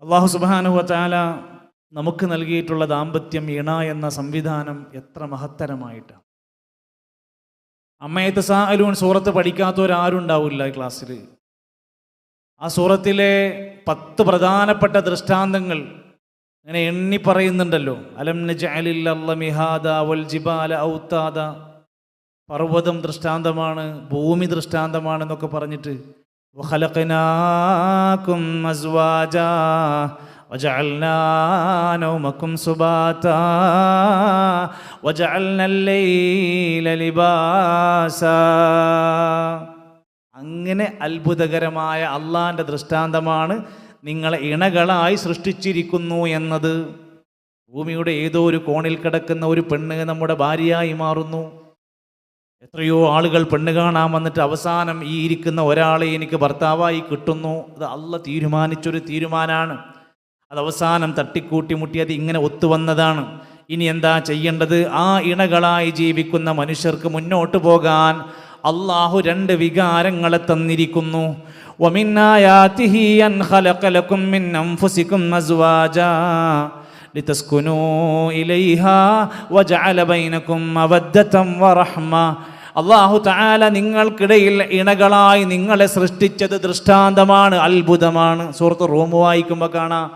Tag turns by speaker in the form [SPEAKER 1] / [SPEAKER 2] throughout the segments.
[SPEAKER 1] അല്ലാഹു സുബ്ഹാനഹു വ തആല നമുക്ക് നൽകിയിട്ടുള്ള ദാമ്പത്യം ഇണ എന്ന സംവിധാനം എത്ര മഹത്തരമായിട്ടാണ്. അമ്മയെ തസാഅലൂൻ സൂറത്ത് പഠിക്കാത്തവരാരും ഉണ്ടാവില്ല ഈ ക്ലാസ്സിൽ. ആ സൂറത്തിലെ 10 പ്രധാനപ്പെട്ട ദൃഷ്ടാന്തങ്ങൾ ഇങ്ങനെ എണ്ണി പറയുന്നുണ്ടല്ലോ. അലം നജ്അലിൽ അർള മിഹാദ വൽ ജിബാല ഔതാദ, പർവ്വതം ദൃഷ്ടാന്തമാണ്, ഭൂമി ദൃഷ്ടാന്തമാണെന്നൊക്കെ പറഞ്ഞിട്ട് വഖലഖനാകും അസ്വാജാ വജഅൽനാ നൗമകും സുബാതാ വജഅൽനൽ ലൈല ലിബാസാ. അങ്ങനെ അത്ഭുതകരമായ അള്ളാൻ്റെ ദൃഷ്ടാന്തമാണ് നിങ്ങളെ ഇണകളായി സൃഷ്ടിച്ചിരിക്കുന്നു എന്നത്. ഭൂമിയുടെ ഏതോ ഒരു കോണിൽ കിടക്കുന്ന ഒരു പെണ്ണ് നമ്മുടെ ഭാര്യയായി മാറുന്നു. എത്രയോ ആളുകൾ പെണ്ണ് കാണാൻ വന്നിട്ട് അവസാനം ഈ ഇരിക്കുന്ന ഒരാളെ എനിക്ക് ഭർത്താവായി കിട്ടുന്നു. അത് അള്ളാഹ് തീരുമാനിച്ചൊരു തീരുമാനമാണ്. അത് അവസാനം തട്ടിക്കൂട്ടി മുട്ടി അത് ഇങ്ങനെ ഒത്തുവന്നതാണ്. ഇനി എന്താ ചെയ്യേണ്ടത്? ആ ഇണകളായി ജീവിക്കുന്ന മനുഷ്യർക്ക് മുന്നോട്ട് പോകാൻ അള്ളാഹു 2 വികാരങ്ങളെ തന്നിരിക്കുന്നു. വമിൻ ആയാതിഹി അൻ ഖലഖ ലക്കും മിൻ അൻഫുസികും അസ്വാജാ ലിതസ്കുനൂ ഇലൈഹാ വജഅല ബൈനകും മവദ്ദതൻ വറഹ്മ. അല്ലാഹു തആല നിങ്ങൾക്കിടയിൽ ഇണകളായി നിങ്ങളെ സൃഷ്ടിച്ചത് ദൃഷ്ടാന്തമാണ്, അത്ഭുതമാണ്. സൂറത്ത് റൂം വായിക്കുമ്പോൾ കാണാം,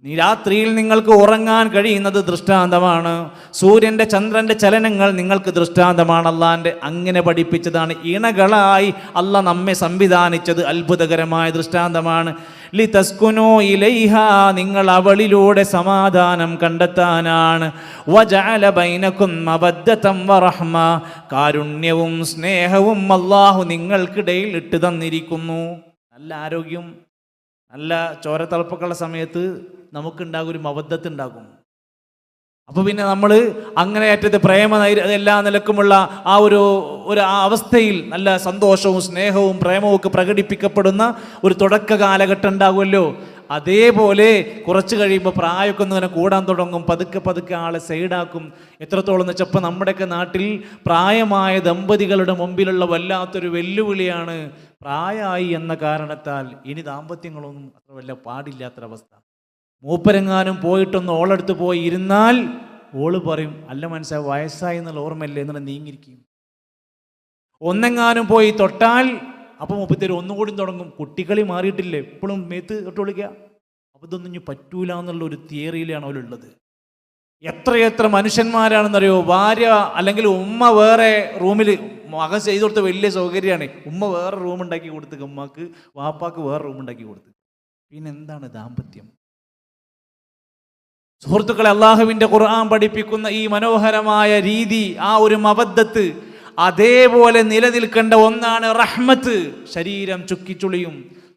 [SPEAKER 1] രാത്രിയിൽ നിങ്ങൾക്ക് ഉറങ്ങാൻ കഴിയുന്നത് ദൃഷ്ടാന്തമാണ്. സൂര്യൻ്റെ ചന്ദ്രൻ്റെ ചലനങ്ങൾ നിങ്ങൾക്ക് ദൃഷ്ടാന്തമാണ്. അള്ളാൻ്റെ അങ്ങനെ പഠിപ്പിച്ചതാണ്. ഇണകളായി അള്ളാഹ് നമ്മെ സംവിധാനിച്ചത് അത്ഭുതകരമായ ദൃഷ്ടാന്തമാണ്. ലിതസ്കുനൂ ഇലൈഹാ, നിങ്ങൾ അവളിലൂടെ സമാധാനം കണ്ടെത്താനാണ്. വജഅല ബൈനകും മവദ്ദതൻ വറഹ്മ, കാരുണ്യവും സ്നേഹവും അള്ളാഹു നിങ്ങൾക്കിടയിൽ ഇട്ട് തന്നിരിക്കുന്നു. നല്ല ആരോഗ്യം, നല്ല ചോരത്തളപ്പൊക്കെയുള്ള സമയത്ത് നമുക്കുണ്ടാകും ഒരു മവദ്ദത്ത് ഉണ്ടാകും. അപ്പോൾ പിന്നെ നമ്മൾ അങ്ങനെയറ്റത്ത് പ്രേമ എല്ലാ നിലക്കുമുള്ള ആ ഒരു അവസ്ഥയിൽ നല്ല സന്തോഷവും സ്നേഹവും പ്രേമവും ഒക്കെ പ്രകടിപ്പിക്കപ്പെടുന്ന ഒരു തുടക്ക കാലഘട്ടം ഉണ്ടാകുമല്ലോ. അതേപോലെ കുറച്ച് കഴിയുമ്പോൾ പ്രായമൊക്കെ ഒന്ന് ഇങ്ങനെ കൂടാൻ തുടങ്ങും. പതുക്കെ പതുക്കെ ആളെ സൈഡാക്കും. എത്രത്തോളം എന്ന് വെച്ചപ്പോൾ നമ്മുടെയൊക്കെ നാട്ടിൽ പ്രായമായ ദമ്പതികളുടെ മുമ്പിലുള്ള വല്ലാത്തൊരു വെല്ലുവിളിയാണ് പ്രായമായി എന്ന കാരണത്താൽ ഇനി ദാമ്പത്യങ്ങളൊന്നും അത്ര വല്ല പാടില്ലാത്തൊരവസ്ഥ. മൂപ്പരെങ്ങാനും പോയിട്ടൊന്ന് ഓളെടുത്ത് പോയി ഇരുന്നാൽ ഓള് പറയും, അല്ല മനസ്സിലായി വയസ്സായി എന്നുള്ള ഓർമ്മയില്ലേ എന്നുള്ള നീങ്ങിരിക്കും. ഒന്നെങ്ങാനും പോയി തൊട്ടാൽ അപ്പം മുപ്പത്തേര് ഒന്നുകൂടി തുടങ്ങും. കുട്ടികളി മാറിയിട്ടില്ലേ, എപ്പോഴും മേത്ത് തൊട്ട് വിളിക്കുക. അപ്പം ഇതൊന്നും ഇനി പറ്റൂല എന്നുള്ള ഒരു തിയറിയിലാണ് അവരുള്ളത്. എത്രയെത്ര മനുഷ്യന്മാരാണെന്നറിയോ, ഭാര്യ അല്ലെങ്കിൽ ഉമ്മ വേറെ റൂമിൽ, മകൻ ചെയ്തു കൊടുത്ത വലിയ സൗകര്യമാണ്, ഉമ്മ വേറെ റൂം ഉണ്ടാക്കി കൊടുത്ത്, ഉമ്മക്ക് വാപ്പാക്ക് വേറെ റൂം ഉണ്ടാക്കി കൊടുത്ത്. പിന്നെന്താണ് ദാമ്പത്യം? സുഹൃത്തുക്കളെ, അള്ളാഹുവിൻ്റെ ഖുർആൻ പഠിപ്പിക്കുന്ന ഈ മനോഹരമായ രീതി, ആ ഒരു മവദ്ദത്ത്, അതേപോലെ നിലനിൽക്കേണ്ട ഒന്നാണ് റഹ്മത്ത്. ശരീരം ചുക്കിച്ചുളിയും,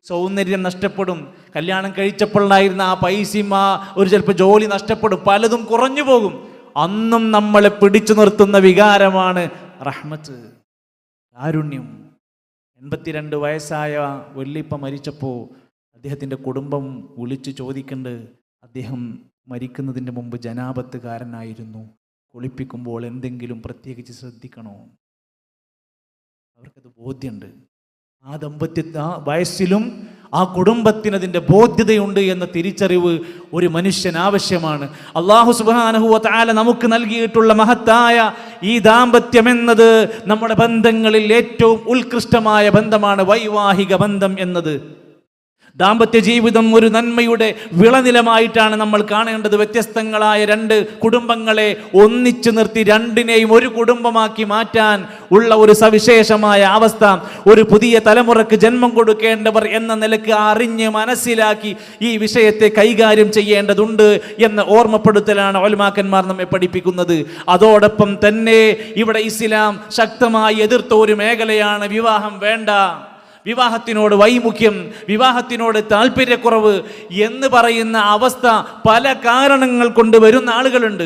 [SPEAKER 1] സൗന്ദര്യം നഷ്ടപ്പെടും, കല്യാണം കഴിച്ചപ്പോഴുണ്ടായിരുന്ന ആ പൈസയും ആ ഒരു ചിലപ്പോൾ ജോലി നഷ്ടപ്പെടും, പലതും കുറഞ്ഞു പോകും. അന്നും നമ്മളെ പിടിച്ചു നിർത്തുന്ന വികാരമാണ് റഹ്മത്ത്, കാരുണ്യം. 82 വയസ്സായ വല്ലിപ്പ മരിച്ചപ്പോൾ അദ്ദേഹത്തിൻ്റെ കുടുംബം വിളിച്ചു ചോദിക്കുന്നുണ്ട്, അദ്ദേഹം മരിക്കുന്നതിൻ്റെ മുമ്പ് ജനാപത്തുകാരനായിരുന്നു, കുളിപ്പിക്കുമ്പോൾ എന്തെങ്കിലും പ്രത്യേകിച്ച് ശ്രദ്ധിക്കണോ? അവർക്കത് ബോധ്യമുണ്ട്. ആ വയസ്സിലും ആ കുടുംബത്തിന് അതിൻ്റെ ബോധ്യതയുണ്ട് എന്ന തിരിച്ചറിവ് ഒരു മനുഷ്യൻ ആവശ്യമാണ്. അല്ലാഹു സുബ്ഹാനഹു വ തആല നമുക്ക് നൽകിയിട്ടുള്ള മഹത്തായ ഈ ദാമ്പത്യം എന്നത് നമ്മുടെ ബന്ധങ്ങളിൽ ഏറ്റവും ഉത്കൃഷ്ടമായ ബന്ധമാണ്, വൈവാഹിക ബന്ധം എന്നത്. ദാമ്പത്യ ജീവിതം ഒരു നന്മയുടെ വിളനിലമായിട്ടാണ് നമ്മൾ കാണേണ്ടത്. വ്യത്യസ്തങ്ങളായ 2 കുടുംബങ്ങളെ ഒന്നിച്ചു നിർത്തി 2നെയും ഒരു കുടുംബമാക്കി മാറ്റാൻ ഉള്ള ഒരു സവിശേഷമായ അവസ്ഥ ഒരു പുതിയ തലമുറക്ക് ജന്മം കൊടുക്കേണ്ടവർ എന്ന നിലക്ക് അറിഞ്ഞ് മനസ്സിലാക്കി ഈ വിഷയത്തെ കൈകാര്യം ചെയ്യേണ്ടതുണ്ട് എന്ന ഓർമ്മപ്പെടുത്തലാണ് ഉലമാക്കന്മാർ നമ്മെ പഠിപ്പിക്കുന്നത്. അതോടൊപ്പം തന്നെ ഇവിടെ ഇസ്ലാം ശക്തമായി എതിർത്ത ഒരു മേഖലയാണ് വിവാഹം വേണ്ട, വിവാഹത്തിനോട് വൈമുഖ്യം, വിവാഹത്തിനോട് താല്പര്യക്കുറവ് എന്ന് പറയുന്ന അവസ്ഥ പല കാരണങ്ങൾ കൊണ്ട് വരുന്ന ആളുകളുണ്ട്.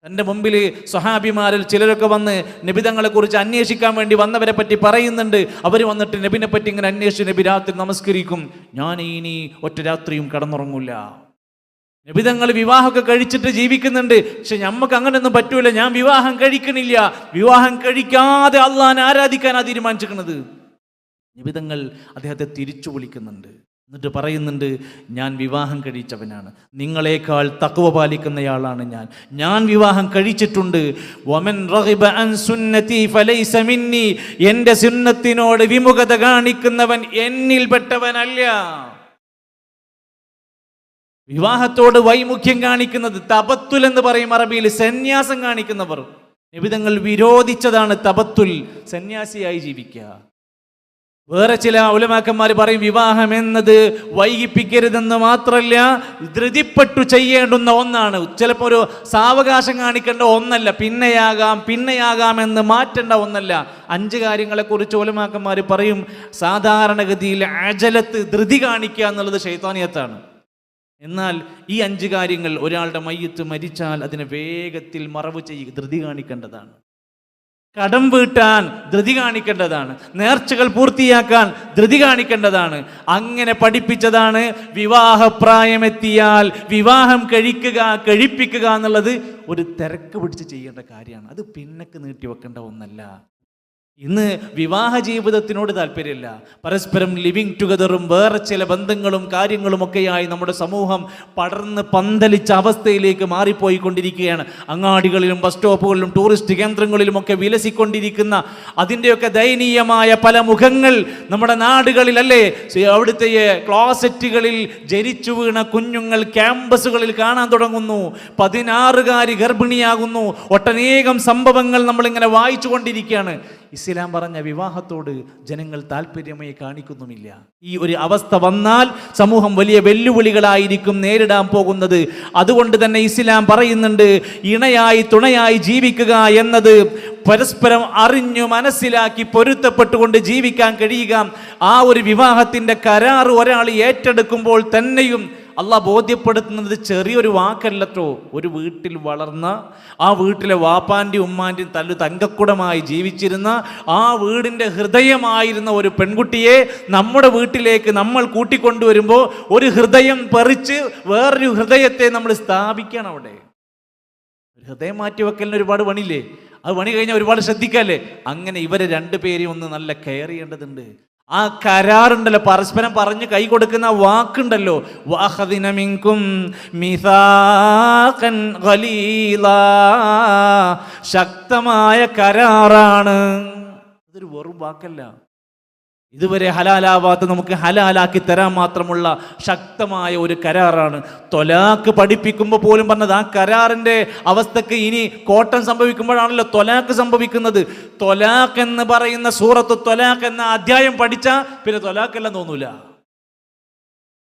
[SPEAKER 1] എൻ്റെ മുമ്പിൽ സ്വഹാബിമാരിൽ ചിലരൊക്കെ വന്ന് നബിതങ്ങളെ കുറിച്ച് അന്വേഷിക്കാൻ വേണ്ടി വന്നവരെ പറ്റി പറയുന്നുണ്ട്. അവർ വന്നിട്ട് നബിനെ പറ്റി ഇങ്ങനെ അന്വേഷിച്ച്, നബി രാത്രി നമസ്കരിക്കും, ഞാൻ ഇനി ഒറ്റ രാത്രിയും കടന്നുറങ്ങില്ല. നബിതങ്ങൾ വിവാഹമൊക്കെ കഴിച്ചിട്ട് ജീവിക്കുന്നുണ്ട്, പക്ഷെ നമുക്ക് അങ്ങനെയൊന്നും പറ്റൂല, ഞാൻ വിവാഹം കഴിക്കണില്ല. വിവാഹം കഴിക്കാതെ അള്ളാഹനെ ആരാധിക്കാനാണ് തീരുമാനിച്ചിരിക്കുന്നത്. നിബിധങ്ങൾ അദ്ദേഹത്തെ തിരിച്ചു വിളിക്കുന്നുണ്ട്. എന്നിട്ട് പറയുന്നുണ്ട്, ഞാൻ വിവാഹം കഴിച്ചവനാണ്, നിങ്ങളെക്കാൾ തഖ്വ പാലിക്കുന്നയാളാണ് ഞാൻ വിവാഹം കഴിച്ചിട്ടുണ്ട്. വമൻ റഗിബ അൻ സുന്നതി ഫലൈസ മിന്നി, എൻ്റെ സുന്നത്തിനോട് വിമുഖത കാണിക്കുന്നവൻ എന്നിൽപ്പെട്ടവനല്ല. വിവാഹത്തോട് വൈമുഖ്യം കാണിക്കുന്നത് തബത്തുൽ എന്ന് പറയും അറബിയിൽ, സന്യാസം കാണിക്കുന്നവർ. നബിതങ്ങൾ വിരോധിച്ചതാണ് തബത്തുൽ, സന്യാസിയായി ജീവിക്കുക. വേറെ ചില ഉലമാക്കന്മാർ പറയും വിവാഹം എന്നത് വൈകിപ്പിക്കരുതെന്ന് മാത്രമല്ല, ധൃതിപ്പെട്ടു ചെയ്യേണ്ടുന്ന ഒന്നാണ്. ചിലപ്പോൾ ഒരു സാവകാശം കാണിക്കേണ്ട ഒന്നല്ല, പിന്നെയാകാം എന്ന് മാറ്റേണ്ട ഒന്നല്ല. 5 കാര്യങ്ങളെക്കുറിച്ച് ഉലമാക്കന്മാർ പറയും. സാധാരണഗതിയിൽ അജലത്ത്, ധൃതി കാണിക്കുക എന്നുള്ളത് ശൈത്താനിയത്താണ്. എന്നാൽ ഈ 5 കാര്യങ്ങൾ, ഒരാളുടെ മയ്യത്ത് മരിച്ചാൽ അതിനെ വേഗത്തിൽ മറവ് ചെയ്യുക, ധൃതി കാണിക്കേണ്ടതാണ്. കടം വീട്ടാൻ ധൃതി കാണിക്കേണ്ടതാണ്. നേർച്ചകൾ പൂർത്തിയാക്കാൻ ധൃതി കാണിക്കേണ്ടതാണ്. അങ്ങനെ പഠിപ്പിച്ചതാണ്. വിവാഹപ്രായമെത്തിയാൽ വിവാഹം കഴിപ്പിക്കുക എന്നുള്ളത് ഒരു തിരക്ക് പിടിച്ച് ചെയ്യേണ്ട കാര്യമാണ്. അത് പിന്നക്ക് നീട്ടി വെക്കേണ്ട ഒന്നല്ല. ഇന്ന് വിവാഹ ജീവിതത്തിനോട് താല്പര്യമില്ല. പരസ്പരം ലിവിങ് ടുഗദറും വേറെ ചില ബന്ധങ്ങളും കാര്യങ്ങളും ഒക്കെയായി നമ്മുടെ സമൂഹം പടർന്ന് പന്തലിച്ച അവസ്ഥയിലേക്ക് മാറിപ്പോയിക്കൊണ്ടിരിക്കുകയാണ്. അങ്ങാടികളിലും ബസ് സ്റ്റോപ്പുകളിലും ടൂറിസ്റ്റ് കേന്ദ്രങ്ങളിലുമൊക്കെ വിലസിക്കൊണ്ടിരിക്കുന്ന അതിൻ്റെയൊക്കെ ദയനീയമായ പല മുഖങ്ങൾ നമ്മുടെ നാടുകളിൽ അല്ലേ, അവിടുത്തെ ക്ലോസറ്റുകളിൽ ജനിച്ചു വീണ കുഞ്ഞുങ്ങൾ ക്യാമ്പസുകളിൽ കാണാൻ തുടങ്ങുന്നു. 16കാരി ഗർഭിണിയാകുന്നു. ഒട്ടനേകം സംഭവങ്ങൾ നമ്മളിങ്ങനെ വായിച്ചു കൊണ്ടിരിക്കുകയാണ്. ഇസ്ലാം പറഞ്ഞ വിവാഹത്തോട് ജനങ്ങൾ താല്പര്യമേ കാണിക്കുന്നുമില്ല. ഈ ഒരു അവസ്ഥ വന്നാൽ സമൂഹം വലിയ വെല്ലുവിളികളായിരിക്കും നേരിടാൻ പോകുന്നത്. അതുകൊണ്ട് തന്നെ ഇസ്ലാം പറയുന്നുണ്ട്, ഇണയായി തുണയായി ജീവിക്കുക എന്നത് പരസ്പരം അറിഞ്ഞു മനസ്സിലാക്കി പൊരുത്തപ്പെട്ടുകൊണ്ട് ജീവിക്കാൻ കഴിയുക. ആ ഒരു വിവാഹത്തിൻ്റെ കരാറ് ഒരാൾ ഏറ്റെടുക്കുമ്പോൾ തന്നെയും അള്ളാഹ് ബോധ്യപ്പെടുത്തുന്നത് ചെറിയൊരു വാക്കല്ലട്ടോ. ഒരു വീട്ടിൽ വളർന്ന, ആ വീട്ടിലെ വാപ്പാൻ്റെയും ഉമ്മാൻ്റെയും തങ്കക്കുടമായി ജീവിച്ചിരുന്ന, ആ വീടിൻ്റെ ഹൃദയമായിരുന്ന ഒരു പെൺകുട്ടിയെ നമ്മുടെ വീട്ടിലേക്ക് നമ്മൾ കൂട്ടിക്കൊണ്ടുവരുമ്പോൾ ഒരു ഹൃദയം പറിച്ച് വേറൊരു ഹൃദയത്തെ നമ്മൾ സ്ഥാപിക്കണം. അവിടെ ഒരു ഹൃദയം മാറ്റി വെക്കലിന് ഒരുപാട് പണിയില്ലേ? അത് പണി കഴിഞ്ഞാൽ ഒരുപാട് ശ്രദ്ധിക്കല്ലേ? അങ്ങനെ ഇവരെ 2 പേരെയും ഒന്ന് നല്ല കെയർ ചെയ്യേണ്ടതുണ്ട്. ആ കരാറുണ്ടല്ലോ, പരസ്പരം പറഞ്ഞ് കൈ കൊടുക്കുന്ന വാക്കുണ്ടല്ലോ, വഅഖദിന മിൻകും മീസാഖൻ ഖലീലാ, ശക്തമായ കരാറാണ്. അതൊരു വെറും വാക്കല്ല. ഇതുവരെ ഹലാലാവാത്ത നമുക്ക് ഹലാലാക്കി തരാൻ മാത്രമുള്ള ശക്തമായ ഒരു കരാറാണ്. തൊലാക്ക് പഠിപ്പിക്കുമ്പോൾ പോലും പറഞ്ഞത് ആ കരാറിൻ്റെ അവസ്ഥക്ക് ഇനി കോട്ടം സംഭവിക്കുമ്പോഴാണല്ലോ തൊലാക്ക് സംഭവിക്കുന്നത്. തൊലാക്ക് എന്ന് പറയുന്ന സൂറത്ത് തൊലാക്ക് എന്ന അധ്യായം പഠിച്ചാൽ പിന്നെ തൊലാക്കെല്ലാം തോന്നൂല.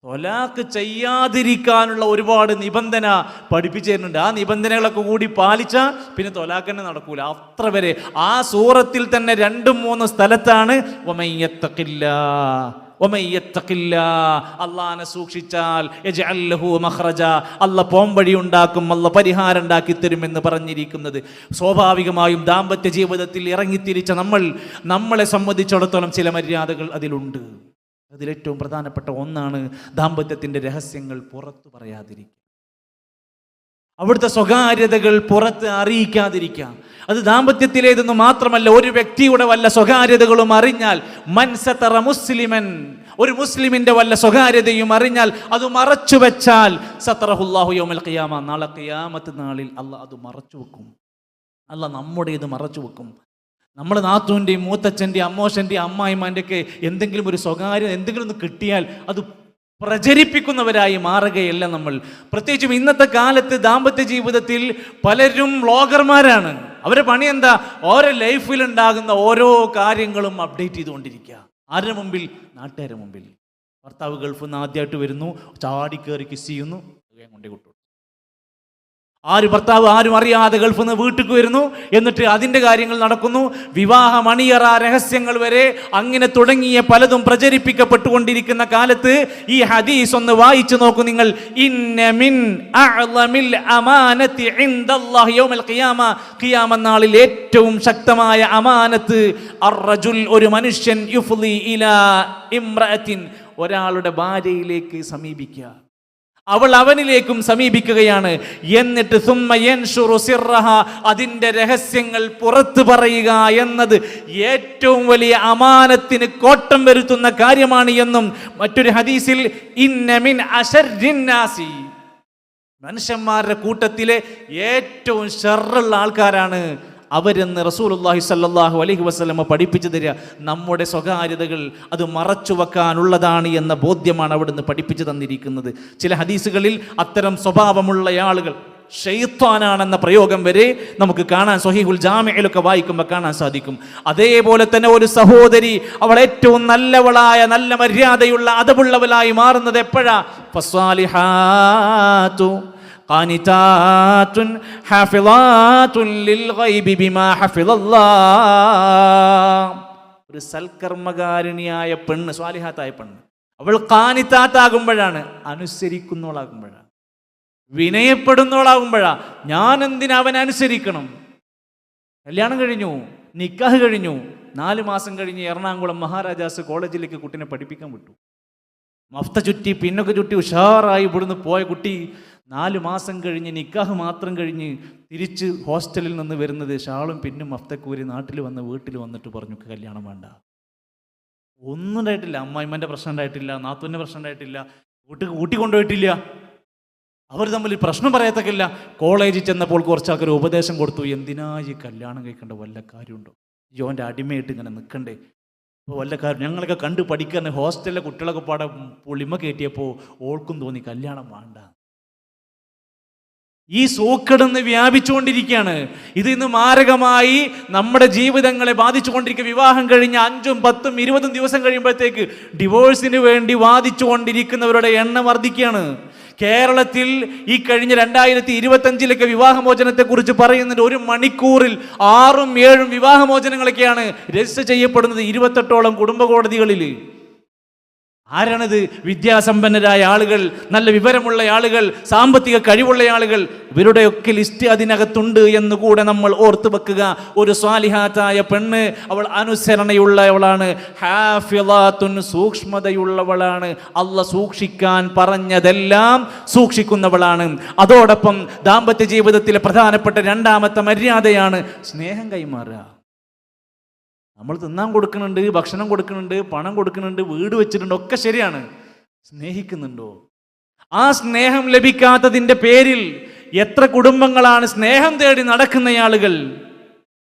[SPEAKER 1] തൊലാക്ക് ചെയ്യാതിരിക്കാനുള്ള ഒരുപാട് നിബന്ധന പഠിപ്പിച്ചു തരുന്നുണ്ട്. ആ നിബന്ധനകളൊക്കെ കൂടി പാലിച്ചാൽ പിന്നെ തൊലാക്ക് തന്നെ നടക്കൂല. അത്ര വരെ ആ സൂറത്തിൽ തന്നെ 2-3 സ്ഥലത്താണ് അള്ളാഹനെ സൂക്ഷിച്ചാൽ അള്ള പോംവഴി ഉണ്ടാക്കും, അള്ള പരിഹാരം ഉണ്ടാക്കി തരുമെന്ന് പറഞ്ഞിരിക്കുന്നത്. സ്വാഭാവികമായും ദാമ്പത്യ ജീവിതത്തിൽ ഇറങ്ങിത്തിരിച്ച നമ്മളെ സംബന്ധിച്ചിടത്തോളം ചില മര്യാദകൾ അതിലുണ്ട്. അതിലേറ്റവും പ്രധാനപ്പെട്ട ഒന്നാണ് ദാമ്പത്യത്തിൻ്റെ രഹസ്യങ്ങൾ പുറത്തു പറയാതിരിക്കുക, അവിടുത്തെ സ്വകാര്യതകൾ പുറത്ത് അറിയിക്കാതിരിക്കുക. അത് ദാമ്പത്യത്തിലേതെന്ന് മാത്രമല്ല, ഒരു വ്യക്തിയുടെ വല്ല സ്വകാര്യതകളും അറിഞ്ഞാൽ, മൻസതറ മുസ്ലിമൻ, ഒരു മുസ്ലിമിന്റെ വല്ല സ്വകാര്യതയും അറിഞ്ഞാൽ അത് മറച്ചു വെച്ചാൽ, സതറഹുല്ലാഹു യൗമൽ ഖിയാമ, നാളെ ഖിയാമത്ത് നാളിൽ അള്ളാഹ് അത് മറച്ചു വെക്കും. അള്ളാഹ് നമ്മുടേത് മറച്ചു വെക്കും. നമ്മുടെ നാത്തൂൻ്റെയും മൂത്തച്ഛൻ്റെയും അമ്മോശൻ്റെയും അമ്മായിമാൻ്റെ ഒക്കെ എന്തെങ്കിലും ഒരു സ്വകാര്യം എന്തെങ്കിലും ഒന്ന് കിട്ടിയാൽ അത് പ്രചരിപ്പിക്കുന്നവരായി മാറുകയല്ല നമ്മൾ. പ്രത്യേകിച്ചും ഇന്നത്തെ കാലത്ത് ദാമ്പത്യ ജീവിതത്തിൽ പലരും വ്ളോഗർമാരാണ്. അവരുടെ പണി എന്താ? ഓരോ ലൈഫിൽ ഉണ്ടാകുന്ന ഓരോ കാര്യങ്ങളും അപ്ഡേറ്റ് ചെയ്തുകൊണ്ടിരിക്കുക. ആരുടെ മുമ്പിൽ? നാട്ടുകാരുടെ മുമ്പിൽ. ഭർത്താവ് ഗൾഫിൽ നിന്ന് ആദ്യമായിട്ട് വരുന്നു, ചാടിക്കേറി കിസ് ചെയ്യുന്നു, കൊണ്ടേ കൊട്ടു. ഭർത്താവ് ആരും അറിയാതെ ഗൾഫിൽ നിന്ന് വീട്ടിലേക്ക് വരുന്നു, എന്നിട്ട് അതിൻ്റെ കാര്യങ്ങൾ നടക്കുന്നു. വിവാഹ മണിയറ രഹസ്യങ്ങൾ വരെ അങ്ങനെ തുടങ്ങിയ പലതും പ്രചരിപ്പിക്കപ്പെട്ടുകൊണ്ടിരിക്കുന്ന കാലത്ത് ഈ ഹദീസ് ഒന്ന് വായിച്ചു നോക്കൂ നിങ്ങൾ. ഇന്ന മിൻ അഅ്ളമിൽ അമാനത്തി ഇൻദല്ലാഹി യൗമൽ ഖിയാമ, ഖിയാമത്ത് നാളിൽ ഏറ്റവും ശക്തമായ അമാനത്ത് അർറജുൽ, ഒരു മനുഷ്യൻ യുഫ്ളി ഇലാ ഇംറഅത്തിൻ, ഒരാളുടെ ഭാര്യയിലേക്ക് സമീപിക്കുക. അവൾ അവനിലേക്കും സമീപിക്കുകയാണ്. എന്നിട്ട് സുമ്മ യൻഷുറു സിർറഹ, അതിൻ്റെ രഹസ്യങ്ങൾ പുറത്തു പറയുക എന്നത് ഏറ്റവും വലിയ അമാനത്തിന് കോട്ടം വരുത്തുന്ന കാര്യമാണ് എന്നും മറ്റൊരു ഹദീസിൽ ഇന്ന മിൻ അശർരിൻ നാസി, മനുഷ്യന്മാരുടെ കൂട്ടത്തിലെ ഏറ്റവും ഷർറുള്ള ആൾക്കാരാണ് അവരെന്ന് റസൂലുള്ളാഹി സ്വല്ലല്ലാഹു അലൈഹി വസല്ലമ പഠിപ്പിച്ചു തരിക. നമ്മുടെ സ്വകാര്യതകൾ അത് മറച്ചു വെക്കാനുള്ളതാണ് എന്ന ബോധ്യമാണ് അവിടുന്ന് പഠിപ്പിച്ചു തന്നിരിക്കുന്നത്. ചില ഹദീസുകളിൽ അത്തരം സ്വഭാവമുള്ള ആളുകൾ ഷൈത്താനാണെന്ന പ്രയോഗം വരെ നമുക്ക് കാണാൻ സ്വഹീഹുൽ ജാമിഇലൊക്കെ വായിക്കുമ്പോൾ കാണാൻ സാധിക്കും. അതേപോലെ തന്നെ ഒരു സഹോദരി അവൾ ഏറ്റവും നല്ലവളായ, നല്ല മര്യാദയുള്ള, അദബുള്ളവളായി മാറുന്നത് എപ്പോഴാ? ഫസ്വാലിഹാതു ഖാനിതാതുൻ ഹാഫിളാതുൻ ലിൽ ഗൈബി ബിമാ ഹഫിളല്ലാഹ്. ഒരു സൽക്കർമ്മകാരിണിയായ പെണ്ണ്, സ്വാലിഹാത്തായ പെണ്ണ്, അവൾ ഖാനിതാത്താകുമ്പോഴാണ്, അനുസരിക്കുന്നവളാകുമ്പോഴാണ്, വിനയപ്പെടുന്നവളാകുമ്പോഴാ. ഞാൻ എന്തിനാ അവനെ അനുസരിക്കണം? കല്യാണം കഴിഞ്ഞു, നിക്കാഹ് കഴിഞ്ഞു, 4 മാസം കഴിഞ്ഞ് എറണാകുളം മഹാരാജാസ് കോളേജിലേക്ക് കുട്ടീനെ പഠിപ്പിക്കാൻ വിട്ടു. മഫ്ത ചുറ്റി പിന്നൊക്കെ ചുറ്റി ഉഷാറായി ഇവിടുന്ന് പോയ കുട്ടി 4 മാസം കഴിഞ്ഞ് നിക്കാഹ് മാത്രം കഴിഞ്ഞ് തിരിച്ച് ഹോസ്റ്റലിൽ നിന്ന് വരുന്നത് ഷാളും പിന്നും മഫ്തക്കൂരി നാട്ടിൽ വന്ന് വീട്ടിൽ വന്നിട്ട് പറഞ്ഞു കല്യാണം വേണ്ട. ഒന്നും ഉണ്ടായിട്ടില്ല. അമ്മായിമ്മൻ്റെ പ്രശ്നം ഉണ്ടായിട്ടില്ല, നാത്തൂൻ്റെ പ്രശ്നം ഉണ്ടായിട്ടില്ല, കൂട്ടിക്കൊണ്ടുപോയിട്ടില്ല. അവർ തമ്മിൽ പ്രശ്നം പറയത്തക്കില്ല. കോളേജിൽ ചെന്നപ്പോൾ കുറച്ച് ആൾക്കാർ ഉപദേശം കൊടുത്തു, എന്തിനാ ഈ കല്യാണം കഴിക്കേണ്ട, വല്ല കാര്യമുണ്ടോ? ജോൻ്റെ അടിമയായിട്ട് ഇങ്ങനെ നിൽക്കണ്ടേ? അപ്പോൾ വല്ല കാര്യം ഞങ്ങളൊക്കെ കണ്ട് പഠിക്കാൻ ഹോസ്റ്റലിലെ കുട്ടികളൊക്കെ പാടെ പുളിമ കയറ്റിയപ്പോൾ ഓൾക്കും തോന്നി കല്യാണം വേണ്ട. ഈ സൂക്കടന്ന് വ്യാപിച്ചുകൊണ്ടിരിക്കുകയാണ്. ഇത് ഇന്ന് മാരകമായി നമ്മുടെ ജീവിതങ്ങളെ ബാധിച്ചുകൊണ്ടിരിക്കുക. വിവാഹം കഴിഞ്ഞ 5, 10, 20 ദിവസം കഴിയുമ്പോഴത്തേക്ക് ഡിവോഴ്സിന് വേണ്ടി വാദിച്ചുകൊണ്ടിരിക്കുന്നവരുടെ എണ്ണം വർദ്ധിക്കുകയാണ്. കേരളത്തിൽ ഈ കഴിഞ്ഞ 2025 വിവാഹമോചനത്തെ കുറിച്ച് പറയുന്നുണ്ട്. 1 മണിക്കൂറിൽ 6ഉം 7ഉം വിവാഹമോചനങ്ങളൊക്കെയാണ് രജിസ്റ്റർ ചെയ്യപ്പെടുന്നത് 28ഓളം കുടുംബ കോടതികളിൽ. ആരാണിത്? വിദ്യാസമ്പന്നരായ ആളുകൾ, നല്ല വിവരമുള്ള ആളുകൾ, സാമ്പത്തിക കഴിവുള്ള ആളുകൾ. ഇവരുടെയൊക്കെ ലിസ്റ്റ് അതിനകത്തുണ്ട് എന്നുകൂടെ നമ്മൾ ഓർത്തു വെക്കുക. ഒരു സ്വാലിഹാത്തായ പെണ്ണ്, അവൾ അനുസരണയുള്ളവളാണ്, ഹാഫിളാത്തുൻ, സൂക്ഷ്മതയുള്ളവളാണ്, അള്ളാഹ് സൂക്ഷിക്കാൻ പറഞ്ഞതെല്ലാം സൂക്ഷിക്കുന്നവളാണ്. അതോടൊപ്പം ദാമ്പത്യ ജീവിതത്തിലെ പ്രധാനപ്പെട്ട 2ാമത്തെ മര്യാദയാണ് സ്നേഹം കൈമാറുക. നമ്മൾ തിന്നാൻ കൊടുക്കുന്നുണ്ട്, ഭക്ഷണം കൊടുക്കുന്നുണ്ട്, പണം കൊടുക്കുന്നുണ്ട്, വീട് വെച്ചിട്ടുണ്ട്, ഒക്കെ ശരിയാണ്. സ്നേഹിക്കുന്നുണ്ടോ? ആ സ്നേഹം ലഭിക്കാത്തതിൻ്റെ പേരിൽ എത്ര കുടുംബങ്ങളാണ് സ്നേഹം തേടി നടക്കുന്ന ആളുകൾ.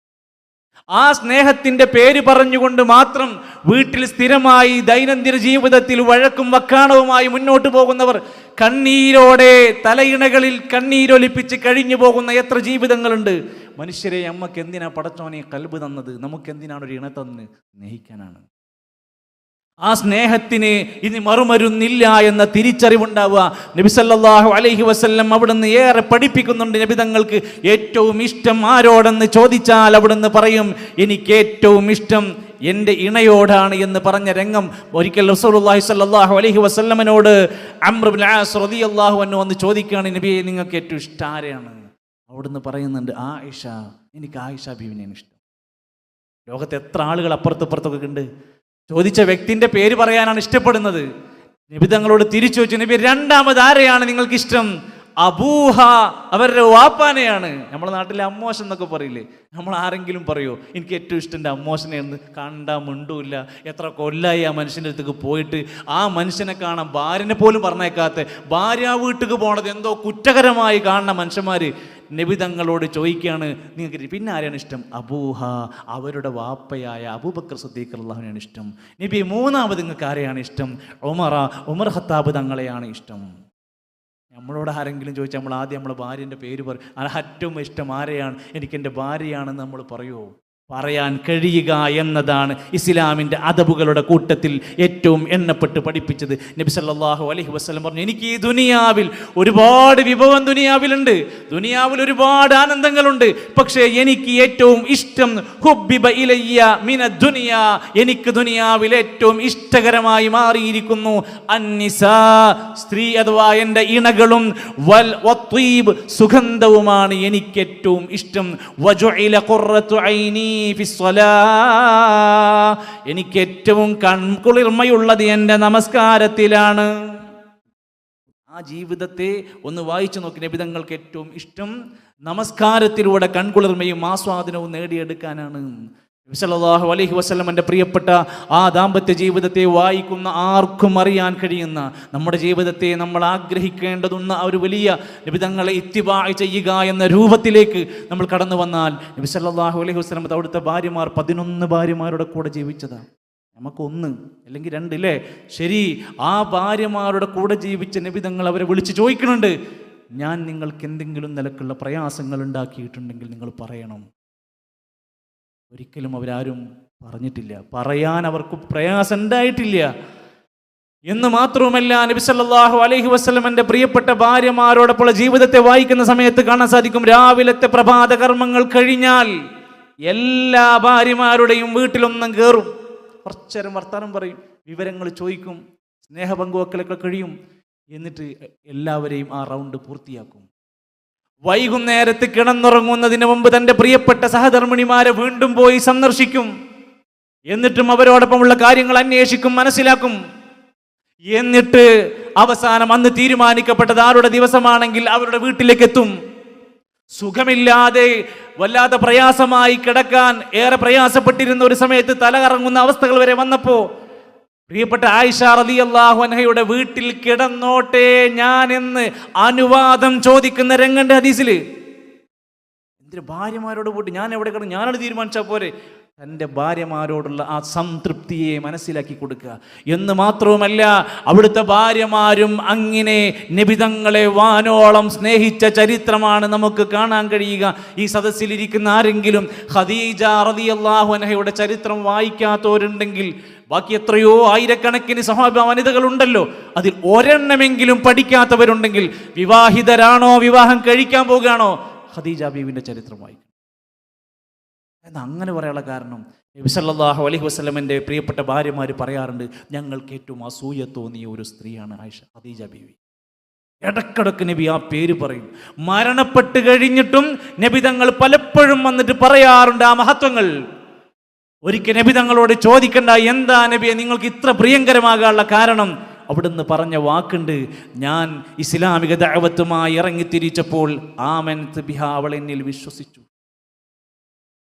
[SPEAKER 1] ആ സ്നേഹത്തിൻ്റെ പേര് പറഞ്ഞുകൊണ്ട് മാത്രം വീട്ടിൽ സ്ഥിരമായി ദൈനംദിന ജീവിതത്തിൽ വഴക്കും വക്കാണവുമായി മുന്നോട്ട് പോകുന്നവർ, കണ്ണീരോടെ തലയിണകളിൽ കണ്ണീരൊലിപ്പിച്ച് കഴിഞ്ഞു പോകുന്ന എത്ര ജീവിതങ്ങളുണ്ട്. മനുഷ്യരെ, അമ്മക്ക് എന്തിനാ പടച്ചോനെ കൽബ് തന്നത്? നമുക്കെന്തിനാണ് ഒരു ഇണ തന്ന്? സ്നേഹിക്കാനാണ്. ആ സ്നേഹത്തിന് ഇനി മറുമരുന്നില്ല എന്ന തിരിച്ചറിവുണ്ടാവുക. നബി സല്ലല്ലാഹു അലൈഹി വസല്ലം അവിടുന്ന് ഏറെ പഠിപ്പിക്കുന്നുണ്ട്. നബി തങ്ങൾക്ക് ഏറ്റവും ഇഷ്ടം ആരോടെന്ന് ചോദിച്ചാൽ അവിടുന്ന് പറയും, എനിക്ക് ഏറ്റവും ഇഷ്ടം എൻ്റെ ഇണയോടാണ് എന്ന് പറഞ്ഞ രംഗം ഒരിക്കൽ റസൂലുള്ളാഹി സ്വല്ലല്ലാഹു അലൈഹി വസല്ലമനോട് അംർ ഇബ്നു ആസ് റളിയല്ലാഹു അൻഹു വന്ന് ചോദിക്കുകയാണ്, നബിയെ നിങ്ങൾക്ക് ഏറ്റവും ഇഷ്ടം ആരെയാണ്? അവിടുന്ന് പറയുന്നുണ്ട്, ആയിഷ, എനിക്ക് ആയിഷ ബീവിനെയാണ് ഇഷ്ടം. ലോകത്ത് എത്ര ആളുകൾ അപ്പുറത്തപ്പുറത്തൊക്കെ ഉണ്ട്. ചോദിച്ച വ്യക്തിൻ്റെ പേര് പറയാനാണ് ഇഷ്ടപ്പെടുന്നത്. നബി തങ്ങളോട് തിരിച്ചു വെച്ചു, നബി 2ാമത് ആരെയാണ് നിങ്ങൾക്ക് ഇഷ്ടം? അബൂഹ, അവരുടെ വാപ്പാനെയാണ്. നമ്മുടെ നാട്ടിലെ അമ്മോശൻ എന്നൊക്കെ പറയില്ലേ, നമ്മൾ ആരെങ്കിലും പറയുമോ എനിക്ക് ഏറ്റവും ഇഷ്ടം എൻ്റെ അമ്മോശനെയെന്ന്? കണ്ടാ മിണ്ടൂല്ല. എത്ര കൊല്ലായി ആ മനുഷ്യൻ്റെ അടുത്തേക്ക് പോയിട്ട്. ആ മനുഷ്യനെ കാണാൻ ഭാര്യനെ പോലും പറഞ്ഞേക്കാത്ത, ഭാര്യ വീട്ടിൽ പോണത് എന്തോ കുറ്റകരമായി കാണുന്ന മനുഷ്യന്മാർ നബി തങ്ങളോട് ചോദിക്കുകയാണ്, നിങ്ങൾക്ക് പിന്നെ ആരെയാണ് ഇഷ്ടം? അബൂഹ, അവരുടെ വാപ്പയായ അബൂബക്കർ സിദ്ദീഖ് റളിയല്ലാഹുവിനെയാണ് ഇഷ്ടം. നബി 3ാമത് നിങ്ങൾക്ക് ആരെയാണ് ഇഷ്ടം? ഉമർ ഖത്താബ് തങ്ങളെയാണ് ഇഷ്ടം. നമ്മളോട് ആരെങ്കിലും ചോദിച്ചാൽ നമ്മൾ ആദ്യം നമ്മളെ ഭാര്യൻ്റെ പേര് പറയും. ഏറ്റവും ഇഷ്ടം ആരെയാണ്? എനിക്കെൻ്റെ ഭാര്യയാണെന്ന് നമ്മൾ പറയുമോ? പറയാൻ കഴിയുക എന്നതാണ് ഇസ്ലാമിൻ്റെ അദബുകളുടെ കൂട്ടത്തിൽ ഏറ്റവും എണ്ണപ്പെട്ട് പഠിപ്പിച്ചത്. നബി സല്ലല്ലാഹു അലൈഹി വസല്ലം പറഞ്ഞു, എനിക്ക് ഈ ദുനിയാവിൽ ഒരുപാട് വിഭവം ദുനിയാവിലുണ്ട്, ദുനിയാവിൽ ഒരുപാട് ആനന്ദങ്ങളുണ്ട്, പക്ഷേ എനിക്ക് ഏറ്റവും ഇഷ്ടം ഹുബ്ബിബ ഇലയ്യ മിന ദുനിയ, എനിക്ക് ദുനിയാവിൽ ഏറ്റവും ഇഷ്ടകരമായി മാറിയിരിക്കുന്നു അന്നിസാ, സ്ത്രീ അഥവാ എൻ്റെ ഇണകളും, വൽ വത്വീബ്, സുഗന്ധവുമാണ് എനിക്ക് ഏറ്റവും ഇഷ്ടം. വജുഇല ഖുർറതു ഐനി, എനിക്ക് ഏറ്റവും കൺകുളിർമയുള്ളത് എൻ്റെ നമസ്കാരത്തിലാണ്. ആ ആ ജീവിതത്തെ ഒന്ന് വായിച്ചു നോക്കി. നബി തങ്ങൾക്ക് ഏറ്റവും ഇഷ്ടം നമസ്കാരത്തിലൂടെ കൺകുളിർമയും ആസ്വാദനവും നേടിയെടുക്കാനാണ്. നബി സല്ലല്ലാഹു അലൈഹി വസല്ലമയുടെ പ്രിയപ്പെട്ട ആ ദാമ്പത്യ ജീവിതത്തെ വായിക്കുന്ന ആർക്കും അറിയാൻ കഴിയുന്ന, നമ്മുടെ ജീവിതത്തെ നമ്മൾ ആഗ്രഹിക്കേണ്ടതുന്ന ഒരു വലിയ നബി തങ്ങളെ ഇത്തിബാ ചെയ്യുക എന്ന രൂപത്തിലേക്ക് നമ്മൾ കടന്നു വന്നാൽ, നബി സല്ലല്ലാഹു അലൈഹി വസല്ലം അവിടുത്തെ ഭാര്യമാർ 11 ഭാര്യമാരുടെ കൂടെ ജീവിച്ചതാണ്. നമുക്കൊന്ന് അല്ലെങ്കിൽ 2 ഇല്ലേ? ശരി, ആ ഭാര്യമാരുടെ കൂടെ ജീവിച്ച നബി തങ്ങൾ അവരെ വിളിച്ച് ചോദിക്കുന്നുണ്ട്, ഞാൻ നിങ്ങൾക്ക് എന്തെങ്കിലും നിലക്കുള്ള പ്രയാസങ്ങൾ ഉണ്ടാക്കിയിട്ടുണ്ടെങ്കിൽ നിങ്ങൾ പറയണം. ഒരിക്കലും അവരാരും പറഞ്ഞിട്ടില്ല, പറയാൻ അവർക്ക് പ്രയാസം ഉണ്ടായിട്ടില്ല. എന്ന് മാത്രവുമല്ല, നബി സല്ലല്ലാഹു അലൈഹി വസല്ലമയുടെ പ്രിയപ്പെട്ട ഭാര്യമാരോടൊപ്പമുള്ള ജീവിതത്തെ വായിക്കുന്ന സമയത്ത് കാണാൻ സാധിക്കും, രാവിലത്തെ പ്രഭാത കർമ്മങ്ങൾ കഴിഞ്ഞാൽ എല്ലാ ഭാര്യമാരുടെയും വീട്ടിലൊന്നും കയറും, കുറച്ചേരം വർത്താനം പറയും, വിവരങ്ങൾ ചോദിക്കും, സ്നേഹപങ്കുവെക്കലൊക്കെ കഴിയും. എന്നിട്ട് എല്ലാവരെയും ആ റൗണ്ട് പൂർത്തിയാക്കും. വൈകുന്നേരത്ത് കിടന്നുറങ്ങുന്നതിന് മുമ്പ് തൻ്റെ പ്രിയപ്പെട്ട സഹധർമ്മിണിമാരെ വീണ്ടും പോയി സന്ദർശിക്കും. എന്നിട്ടും അവരോടൊപ്പമുള്ള കാര്യങ്ങൾ അന്വേഷിക്കും, മനസ്സിലാക്കും. എന്നിട്ട് അവസാനം അന്ന് തീരുമാനിക്കപ്പെട്ടത് ആരുടെ ദിവസമാണെങ്കിൽ അവരുടെ വീട്ടിലേക്ക് എത്തും. സുഖമില്ലാതെ വല്ലാതെ പ്രയാസമായി കിടക്കാൻ ഏറെ പ്രയാസപ്പെട്ടിരുന്ന ഒരു സമയത്ത് തലകറങ്ങുന്ന അവസ്ഥകൾ വരെ വന്നപ്പോൾ പ്രിയപ്പെട്ട ആയിഷ റളിയല്ലാഹു അൻഹയുടെ വീട്ടിൽ കിടന്നോട്ടെ ഞാൻ എന്ന് അനുവാദം ചോദിക്കുന്ന രംഗന്റെ ഹദീസിൽ. എന്തിന് ഭാര്യമാരോട് പോയിട്ട് ഞാൻ എവിടെ കിടന്നു, ഞാനാണ് തീരുമാനിച്ചാൽ പോരെ? തൻ്റെ ഭാര്യമാരോടുള്ള ആ സംതൃപ്തിയെ മനസ്സിലാക്കി കൊടുക്കുക. എന്ന് മാത്രവുമല്ല, അവിടുത്തെ ഭാര്യമാരും അങ്ങനെ നബിതങ്ങളെ വാനോളം സ്നേഹിച്ച ചരിത്രമാണ് നമുക്ക് കാണാൻ കഴിയുക. ഈ സദസ്സിലിരിക്കുന്ന ആരെങ്കിലും ഖദീജ റളിയല്ലാഹു അൻഹയുടെ ചരിത്രം വായിക്കാത്തവരുണ്ടെങ്കിൽ, ബാക്കി എത്രയോ ആയിരക്കണക്കിന് സഹാബ വനിതകളുണ്ടല്ലോ, അതിൽ ഒരെണ്ണമെങ്കിലും പഠിക്കാത്തവരുണ്ടെങ്കിൽ, വിവാഹിതരാണോ വിവാഹം കഴിക്കാൻ പോകുകയാണോ, ഖദീജ ബീവിൻ്റെ ചരിത്രം വായിക്കും. എന്ന് അങ്ങനെ പറയാനുള്ള കാരണം, നബി സല്ലല്ലാഹു അലൈഹി വസല്ലമയുടെ പ്രിയപ്പെട്ട ഭാര്യമാർ പറയാറുണ്ട്, ഞങ്ങൾക്ക് ഏറ്റവും അസൂയ തോന്നിയ ഒരു സ്ത്രീയാണ് ആയിഷ ഖദീജ ബീവി. ഇടക്കിടക്ക് നബി ആ പേര് പറയും. മരണപ്പെട്ട് കഴിഞ്ഞിട്ടും നബി തങ്ങൾ പലപ്പോഴും വന്നിട്ട് പറയാറുണ്ട് ആ മഹത്വങ്ങൾ. ഒരിക്കൽ നബി തങ്ങളോട് ചോദിക്കണ്ട, എന്താ നബിയെ നിങ്ങൾക്ക് ഇത്ര പ്രിയങ്കരമാകാനുള്ള കാരണം? അവിടുന്ന് പറഞ്ഞ വാക്കുണ്ട്, ഞാൻ ഇസ്ലാമിക ദഅവത്തുമായി ഇറങ്ങിത്തിരിച്ചപ്പോൾ ആമൻതു ബിഹാ, അവൾ എന്നിൽ വിശ്വസിച്ചു.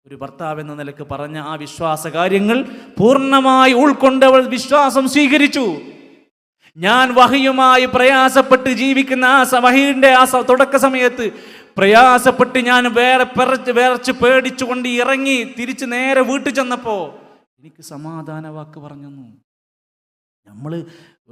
[SPEAKER 1] ഒരു ഭർത്താവ് എന്ന നിലക്ക് പറഞ്ഞ ആ വിശ്വാസ കാര്യങ്ങൾ പൂർണ്ണമായി ഉൾക്കൊണ്ടവൾ വിശ്വാസം സ്വീകരിച്ചു. ഞാൻ വഹിയുമായി പ്രയാസപ്പെട്ട് ജീവിക്കുന്ന വഹിയുടെ തുടക്ക സമയത്ത് പ്രയാസപ്പെട്ട് ഞാൻ വേറച്ച് പേടിച്ചുകൊണ്ട് ഇറങ്ങി തിരിച്ച് നേരെ വീട്ടിൽ ചെന്നപ്പോൾ എനിക്ക് സമാധാന വാക്ക് പറഞ്ഞു. നമ്മൾ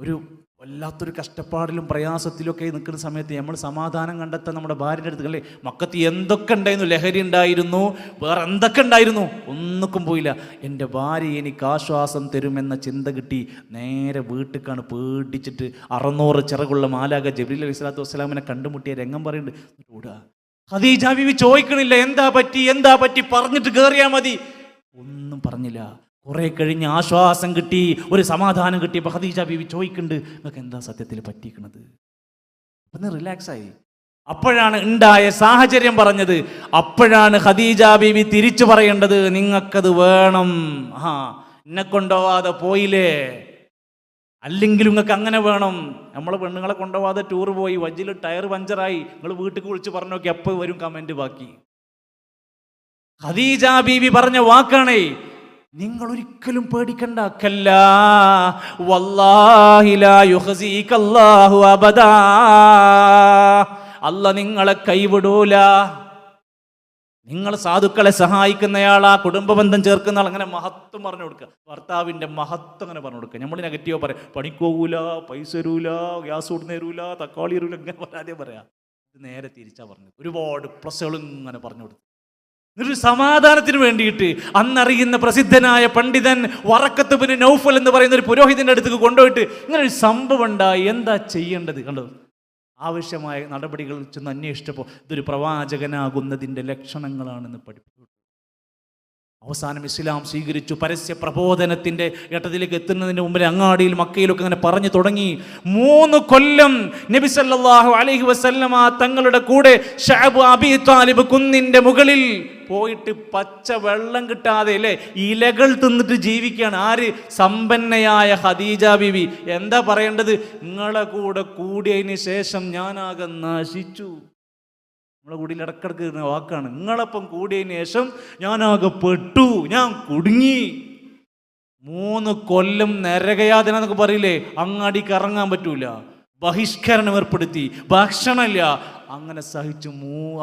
[SPEAKER 1] ഒരു വല്ലാത്തൊരു കഷ്ടപ്പാടിലും പ്രയാസത്തിലൊക്കെ നിൽക്കുന്ന സമയത്ത് നമ്മൾ സമാധാനം കണ്ടെത്താൻ നമ്മുടെ ഭാര്യയുടെ അടുത്ത് അല്ലേ, മക്കത്ത് എന്തൊക്കെ ഉണ്ടായിരുന്നു, ലഹരി ഉണ്ടായിരുന്നു, വേറെ എന്തൊക്കെ ഉണ്ടായിരുന്നു, ഒന്നും പോയില്ല. എൻ്റെ ഭാര്യ എനിക്ക് ആശ്വാസം തരുമെന്ന ചിന്ത കിട്ടി. നേരെ വീട്ടിലേക്കാണ് പേടിച്ചിട്ട് 600 ചിറകുള്ള മാലാഖ ജിബ്രീൽ അലൈഹിസ്സലാത്തു വസ്സലാമിനെ കണ്ടുമുട്ടിയ രംഗം പറയുന്നുണ്ട്. ഖദീജ ബീവി ചോദിക്കണില്ല, എന്താ പറ്റി പറഞ്ഞിട്ട് കയറിയാൽ മതി. ഒന്നും പറഞ്ഞില്ല. കുറെ കഴിഞ്ഞ് ആശ്വാസം കിട്ടി, ഒരു സമാധാനം കിട്ടിയപ്പോൾ ഖദീജ ബീവി ചോദിക്കുന്നുണ്ട്, നിങ്ങൾക്ക് എന്താ സത്യത്തിൽ പറ്റിയിരിക്കണത്? അപ്പം റിലാക്സായി. അപ്പോഴാണ് ഉണ്ടായ സാഹചര്യം പറഞ്ഞത്. അപ്പോഴാണ് ഖദീജ ബീവി തിരിച്ചു പറയേണ്ടത്, നിങ്ങൾക്കത് വേണം, എന്നെ കൊണ്ടുപോവാതെ പോയില്ലേ, അല്ലെങ്കിലും നിങ്ങൾക്ക് അങ്ങനെ വേണം. നമ്മളെ പെണ്ണുങ്ങളെ കൊണ്ടുപോവാതെ ടൂർ പോയി, വജ്ജിൽ ടയർ പഞ്ചറായി, നിങ്ങൾ വീട്ടിൽ വിളിച്ച് പറഞ്ഞു നോക്കി, അപ്പോൾ വരും കമന്റ് ബാക്കി. ഖദീജ ബീവി പറഞ്ഞ വാക്കാണേ, നിങ്ങൾ ഒരിക്കലും പേടിക്കണ്ട, കല്ലാ വല്ലാഹി ലാ യുഖ്സികല്ലാഹു അബദാ, അല്ലാഹ് നിങ്ങളെ കൈവിടൂല. നിങ്ങൾ സാധുക്കളെ സഹായിക്കുന്നയാളാ, കുടുംബ ബന്ധം ചേർക്കുന്ന ആൾ, അങ്ങനെ മഹത്വം പറഞ്ഞു കൊടുക്കുക, ഭർത്താവിൻ്റെ മഹത്വം അങ്ങനെ പറഞ്ഞു കൊടുക്കുക. നമ്മൾ നെഗറ്റീവ് പറയാം, പണിക്കോകൂല, പൈസ തരൂല, ഗ്യാസ് കൊടുന്ന് തരൂല, തക്കാളി തരൂല, ഇങ്ങനെ പറയാതെ പറയാം. ഇത് നേരെ തിരിച്ചാ പറഞ്ഞത്. ഒരുപാട് പ്ലസ്സുകൾ ഇങ്ങനെ പറഞ്ഞു കൊടുത്തു. ഒരു സമാധാനത്തിന് വേണ്ടിയിട്ട് അന്നറിയുന്ന പ്രസിദ്ധനായ പണ്ഡിതൻ വറഖത്ത് ബിൻ നൗഫൽ എന്ന് പറയുന്ന ഒരു പുരോഹിതന്റെ അടുത്തേക്ക് കൊണ്ടുപോയിട്ട് ഇങ്ങനെ ഒരു സംഭവം ഉണ്ടായി, എന്താ ചെയ്യേണ്ടത് കണ്ടോ, ആവശ്യമായ നടപടികൾ ചെന്ന് അന്വേഷിച്ചപ്പോൾ ഇതൊരു പ്രവാചകനാകുന്നതിൻ്റെ ലക്ഷണങ്ങളാണെന്ന് പഠിപ്പിച്ചു. അവസാനം ഇസ്ലാം സ്വീകരിച്ചു. പരസ്യ പ്രബോധനത്തിൻ്റെ ഘട്ടത്തിലേക്ക് എത്തുന്നതിന് മുമ്പിൽ അങ്ങാടിയിൽ മക്കയിലൊക്കെ അങ്ങനെ പറഞ്ഞു തുടങ്ങി. 3 കൊല്ലം നബി സല്ലല്ലാഹു അലൈഹി വസല്ലമ തങ്ങളുടെ കൂടെ ശഅബ് അബീ താലിബ് കുന്നിൻ്റെ മുകളിൽ പോയിട്ട് പച്ച വെള്ളം കിട്ടാതെ അല്ലേ ഇലകൾ തിന്നിട്ട് ജീവിക്കുകയാണ്. ആര്? സമ്പന്നയായ ഖദീജ ബീവി. എന്താ പറയേണ്ടത്? നിങ്ങളെ കൂടെ കൂടിയതിന് ശേഷം ഞാനാകെ നശിച്ചു. നമ്മളെ കൂടിയിൽ ഇടക്കിടക്ക് വരുന്ന വാക്കാണ്. നിങ്ങളപ്പം കൂടിയതിന് ശേഷം ഞാനാകെ പെട്ടു, ഞാൻ കുടുങ്ങി. 3 കൊല്ലം നരകയാതന എന്നൊക്കെ പറയില്ലേ, അങ്ങാടിക്ക് ഇറങ്ങാൻ പറ്റൂല, ബഹിഷ്കരണം ഏർപ്പെടുത്തി, ഭക്ഷണമില്ല, അങ്ങനെ സഹിച്ചു.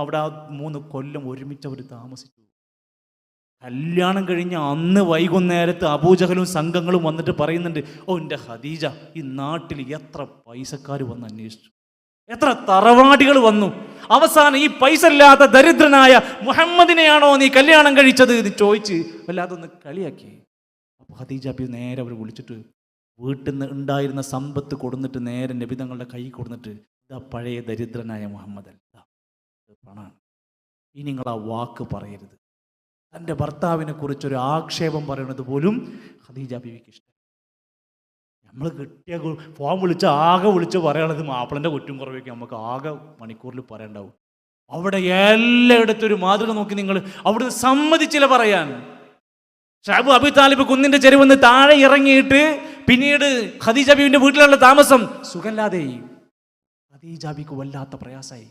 [SPEAKER 1] അവിടെ 3 കൊല്ലം ഒരുമിച്ച് അവർ താമസിച്ചു. കല്യാണം കഴിഞ്ഞ അന്ന് വൈകുന്നേരത്ത് അബൂജഹലും സംഘങ്ങളും വന്നിട്ട് പറയുന്നുണ്ട്, ഓ എൻ്റെ ഖദീജ, ഈ നാട്ടിൽ എത്ര പൈസക്കാർ വന്ന് അന്വേഷിച്ചു, എത്ര തറവാടികൾ വന്നു, അവസാനം ഈ പൈസ ഇല്ലാത്ത ദരിദ്രനായ മുഹമ്മദിനെയാണോ നീ കല്യാണം കഴിച്ചത് എന്ന് ചോദിച്ച് വല്ലാതൊന്ന് കളിയാക്കി. അപ്പോൾ ഖദീജ ബി നേരെ അവർ വിളിച്ചിട്ട് വീട്ടിൽ നിന്ന് ഉണ്ടായിരുന്ന സമ്പത്ത് കൊടുന്നിട്ട് നേരെ നബി തങ്ങളുടെ കൈ കൊടുന്നിട്ട്, ഇതാ പഴയ ദരിദ്രനായ മുഹമ്മദ് അല്ല, പണാണ്, ഇനി നിങ്ങൾ ആ വാക്ക് പറയരുത്. തൻ്റെ ഭർത്താവിനെ കുറിച്ചൊരു ആക്ഷേപം പറയുന്നത് പോലും ഖദീജ ബീവിക്ക് ഇഷ്ടം. നമ്മൾ കിട്ടിയ ഫോൺ ആകെ വിളിച്ച് പറയണത് മാപ്പിളൻ്റെ കുറ്റം കുറവൊക്കെ നമുക്ക് ആകെ മണിക്കൂറിൽ പറയണ്ടാവും. അവിടെ എല്ലായിടത്തും ഒരു മാതൃക നോക്കി നിങ്ങൾ അവിടുന്ന് സമ്മതിച്ചില്ല പറയാൻ. ശഅബ് അബീ താലിബ് കുന്നിൻ്റെ ചെരുവന്ന് താഴെ ഇറങ്ങിയിട്ട് പിന്നീട് ഖദീജ ബീവിൻ്റെ വീട്ടിലുള്ള താമസം സുഖമില്ലാതെയായി. ഖദീജ ബീവിക്ക് വല്ലാത്ത പ്രയാസമായി.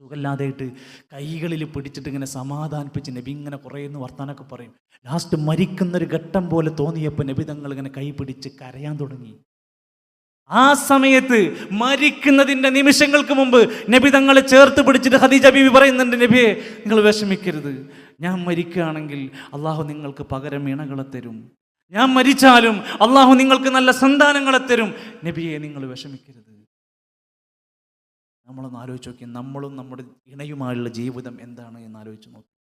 [SPEAKER 1] സുഖമില്ലാതെയായിട്ട് കൈകളിൽ പിടിച്ചിട്ട് ഇങ്ങനെ സമാധാനിപ്പിച്ച് നബി ഇങ്ങനെ കുറേ വർത്താനൊക്കെ പറയും. ലാസ്റ്റ് മരിക്കുന്നൊരു ഘട്ടം പോലെ തോന്നിയപ്പോൾ നബി തങ്ങൾ ഇങ്ങനെ കൈ പിടിച്ച് കരയാൻ തുടങ്ങി. ആ സമയത്ത് മരിക്കുന്നതിൻ്റെ നിമിഷങ്ങൾക്ക് മുമ്പ് നബി തങ്ങളെ ചേർത്ത് പിടിച്ചിട്ട് ഖദീജ ബീവി പറയുന്നുണ്ട്, നബിയെ നിങ്ങൾ വിഷമിക്കരുത്, ഞാൻ മരിക്കുകയാണെങ്കിൽ അള്ളാഹു നിങ്ങൾക്ക് പകരം ഇണകളെ തരും, ഞാൻ മരിച്ചാലും അള്ളാഹു നിങ്ങൾക്ക് നല്ല സന്താനങ്ങളെ തരും, നബിയെ നിങ്ങൾ വിഷമിക്കരുത്. നമ്മളൊന്ന് ആലോചിച്ച് നോക്കി, നമ്മളും നമ്മുടെ ഇണയുമായുള്ള ജീവിതം എന്താണ് എന്ന് ആലോചിച്ച് നോക്കി.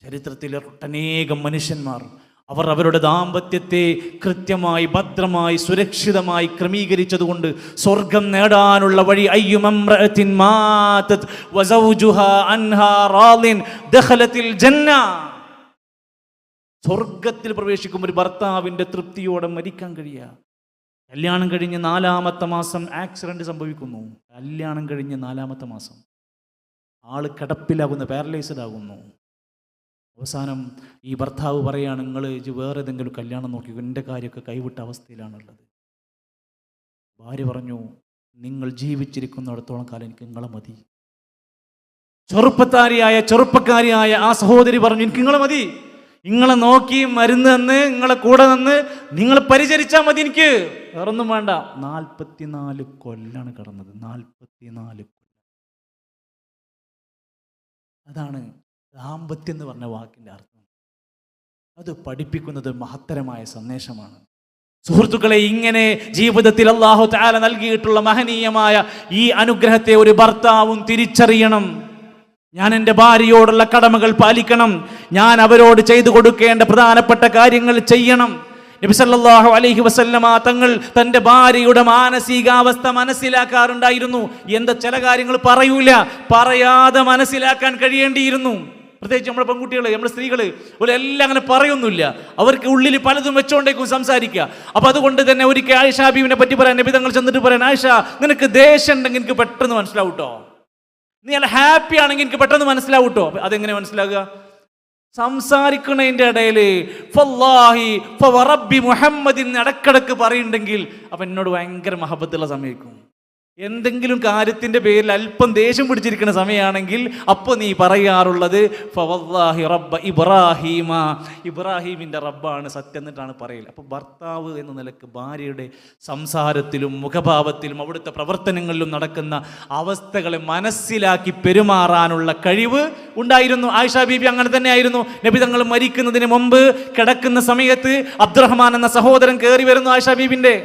[SPEAKER 1] ചരിത്രത്തിലെ ഒട്ടനേകം മനുഷ്യന്മാർ അവർ അവരുടെ ദാമ്പത്യത്തെ കൃത്യമായി ഭദ്രമായി സുരക്ഷിതമായി ക്രമീകരിച്ചതുകൊണ്ട് സ്വർഗം നേടാനുള്ള വഴി അയ്യുമംറഅത്തിൻ മാതത് വസൗജുഹാ അൻഹാ റാളിൻ ദഖലത്തിൽ ജന്ന. സ്വർഗത്തിൽ പ്രവേശിക്കുമ്പോൾ ഒരു ഭർത്താവിൻ്റെ തൃപ്തിയോടെ മരിക്കാൻ കഴിയുക. കല്യാണം കഴിഞ്ഞ് 4ാമത്തെ മാസം ആക്സിഡന്റ് സംഭവിക്കുന്നു. കല്യാണം കഴിഞ്ഞ് 4ാമത്തെ മാസം ആള് കിടപ്പിലാകുന്നു, പാരലൈസ്ഡ് ആകുന്നു. അവസാനം ഈ ഭർത്താവ് പറയാണ്, നിങ്ങൾ വേറെ ഏതെങ്കിലും കല്യാണം നോക്കി, എൻ്റെ കാര്യമൊക്കെ കൈവിട്ട അവസ്ഥയിലാണുള്ളത്. ഭാര്യ പറഞ്ഞു, നിങ്ങൾ ജീവിച്ചിരിക്കുന്നിടത്തോളം കാലം എനിക്ക് നിങ്ങളെ മതി. ചെറുപ്പക്കാരിയായ ആ സഹോദരി പറഞ്ഞു, എനിക്ക് നിങ്ങളെ മതി, നിങ്ങളെ നോക്കി മരുന്ന് തന്ന് നിങ്ങളെ കൂടെ നിന്ന് നിങ്ങൾ പരിചരിച്ചാൽ മതി, എനിക്ക് വേറൊന്നും വേണ്ട. 44 കൊല്ലാണ് കിടന്നത്, 44 കൊല്ലം. അതാണ് ദാമ്പത്യം എന്ന് പറഞ്ഞ വാക്കിൻ്റെ അർത്ഥം. അത് പഠിപ്പിക്കുന്നത് മഹത്തരമായ സന്ദേശമാണ്. സുഹൃത്തുക്കളെ, ഇങ്ങനെ ജീവിതത്തിൽ അല്ലാഹു തആല നൽകിയിട്ടുള്ള മഹനീയമായ ഈ അനുഗ്രഹത്തെ ഒരു ഭർത്താവും തിരിച്ചറിയണം. ഞാൻ എൻ്റെ ഭാര്യയോടുള്ള കടമകൾ പാലിക്കണം, ഞാൻ അവരോട് ചെയ്തു കൊടുക്കേണ്ട പ്രധാനപ്പെട്ട കാര്യങ്ങൾ ചെയ്യണം. നബി സല്ലല്ലാഹു അലൈഹി വസല്ലമ തങ്ങൾ തൻ്റെ ഭാര്യയുടെ മാനസികാവസ്ഥ മനസ്സിലാക്കാറുണ്ടായിരുന്നു. എന്താ ചില കാര്യങ്ങൾ പറയൂല, പറയാതെ മനസ്സിലാക്കാൻ കഴിയേണ്ടിയിരുന്നു. പ്രത്യേകിച്ച് നമ്മുടെ പെൺകുട്ടികൾ, നമ്മുടെ സ്ത്രീകൾ എല്ലാം അങ്ങനെ പറയൊന്നുമില്ല, അവർക്ക് ഉള്ളിൽ പലതും വെച്ചോണ്ടേക്കും സംസാരിക്കുക. അപ്പൊ അതുകൊണ്ട് തന്നെ ഒരിക്കൽ ആയിഷ ബീവിനെ പറ്റി പറയാൻ നബി തങ്ങൾ ചെന്നിട്ട് പറയാൻ, ആയിഷ നിനക്ക് ദേഷ്യം ഉണ്ടെങ്കിൽ എനിക്ക് പെട്ടെന്ന് മനസ്സിലാവും കേട്ടോ, നീ നല്ല ഹാപ്പി ആണെങ്കിൽ എനിക്ക് പെട്ടെന്ന് മനസ്സിലാവും കേട്ടോ. അതെങ്ങനെ മനസ്സിലാകുക? സംസാരിക്കണതിൻ്റെ ഇടയിൽ ഫല്ലാഹി ഫവറബ്ബി മുഹമ്മദിൻ ഇടക്കിടക്ക് പറയുന്നുണ്ടെങ്കിൽ അപ്പം എന്നോട് ഭയങ്കര മഹബത്തുള്ള സമയമായിരിക്കും. എന്തെങ്കിലും കാര്യത്തിൻ്റെ പേരിൽ അല്പം ദേഷ്യം പിടിച്ചിരിക്കുന്ന സമയമാണെങ്കിൽ അപ്പോൾ നീ പറയാറുള്ളത് ഫവല്ലാഹി റബ്ബ ഇബ്രാഹീമ, ഇബ്രാഹീമിൻ്റെ റബ്ബാണ് സത്യം എന്നിട്ടാണ് പറയൽ. അപ്പോൾ ഭർത്താവ് എന്ന നിലക്ക് ഭാര്യയുടെ സംസാരത്തിലും മുഖഭാവത്തിലും അവിടുത്തെ പ്രവർത്തനങ്ങളിലും നടക്കുന്ന അവസ്ഥകളെ മനസ്സിലാക്കി പെരുമാറാനുള്ള കഴിവ് ഉണ്ടായിരുന്നു. ആയിഷ ബീബി അങ്ങനെ തന്നെ ആയിരുന്നു. നബി തങ്ങൾ മരിക്കുന്നതിന് മുമ്പ് കിടക്കുന്ന സമയത്ത് അബ്ദുറഹ്മാൻ എന്ന സഹോദരൻ കയറി വരുന്നു ആയിഷ ബീബിൻ്റെ.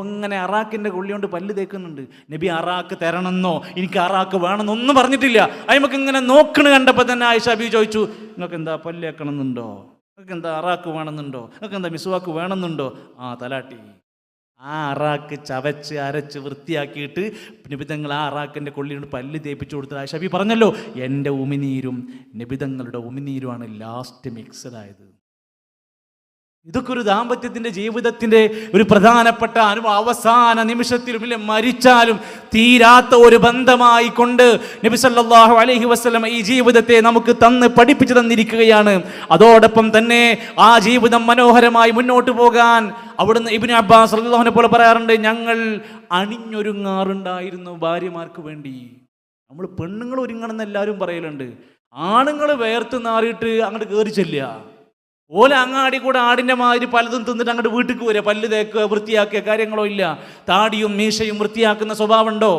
[SPEAKER 1] അങ്ങനെ അറാക്കിൻ്റെ ഗുളി കൊണ്ട് പല്ല് തേക്കുന്നുണ്ട്. നബി അറാക്ക് തരണമെന്നോ എനിക്ക് അറാക്ക് വേണമെന്നോ ഒന്നും പറഞ്ഞിട്ടില്ല. അയ്മക്ക് ഇങ്ങനെ നോക്കണ കണ്ടപ്പോൾ തന്നെ ആയിഷ ബീബി ചോദിച്ചു, നിങ്ങൾക്ക് എന്താ പല്ല് തേക്കണമെന്നുണ്ടോ, നിങ്ങൾക്ക് എന്താ അറാക്ക് വേണമെന്നുണ്ടോ, നിങ്ങൾക്ക് എന്താ മിസ്വാക്ക് വേണമെന്നുണ്ടോ? ആ തലാട്ടി. ആ അറാക്ക് ചവച്ച് അരച്ച് വൃത്തിയാക്കിയിട്ട് നിബിതങ്ങൾ ആ അറാക്കിൻ്റെ കൊള്ളിയോട് പല്ല് തേപ്പിച്ചു കൊടുത്തത് ആയിഷ ബീവി പറഞ്ഞല്ലോ, എൻ്റെ ഉമിനീരും നിബിതങ്ങളുടെ ഉമിനീരുമാണ് ലാസ്റ്റ് മിക്സഡ് ആയത്. ഇതൊക്കെ ഒരു ദാമ്പത്യത്തിൻ്റെ ജീവിതത്തിൻ്റെ ഒരു പ്രധാനപ്പെട്ട അനുഭവം. അവസാന നിമിഷത്തിലും ഇല്ല മരിച്ചാലും തീരാത്ത ഒരു ബന്ധമായി കൊണ്ട് നബി സല്ലല്ലാഹു അലൈഹി വസല്ലം ഈ ജീവിതത്തെ നമുക്ക് പഠിപ്പിച്ചു തന്നിരിക്കുകയാണ്. അതോടൊപ്പം തന്നെ ആ ജീവിതം മനോഹരമായി മുന്നോട്ട് പോകാൻ അവിടുന്ന് ഇബ്നു അബ്ബാസ് റളിയല്ലാഹു അൻഹു പോലെ പറയാറുണ്ട്, ഞങ്ങൾ അണിഞ്ഞൊരുങ്ങാറുണ്ടായിരുന്നു ഭാര്യമാർക്ക് വേണ്ടി. നമ്മൾ പെണ്ണുങ്ങൾ ഒരുങ്ങണമെന്ന് എല്ലാവരും പറയലുണ്ട്, ആണുങ്ങൾ വേർത്ത് നാറിയിട്ട് അങ്ങോട്ട് കയറി ചെല്ലുക. ഓല അങ്ങാടി കൂടെ ആടിൻ്റെ മാതിരി പലതും തിന്നിട്ട് അങ്ങോട്ട് വീട്ടിൽ വരിക, പല്ല് തേക്കുക, വൃത്തിയാക്കുക, കാര്യങ്ങളോ ഇല്ല. താടിയും മീശയും വൃത്തിയാക്കുന്ന സ്വഭാവമുണ്ടോ?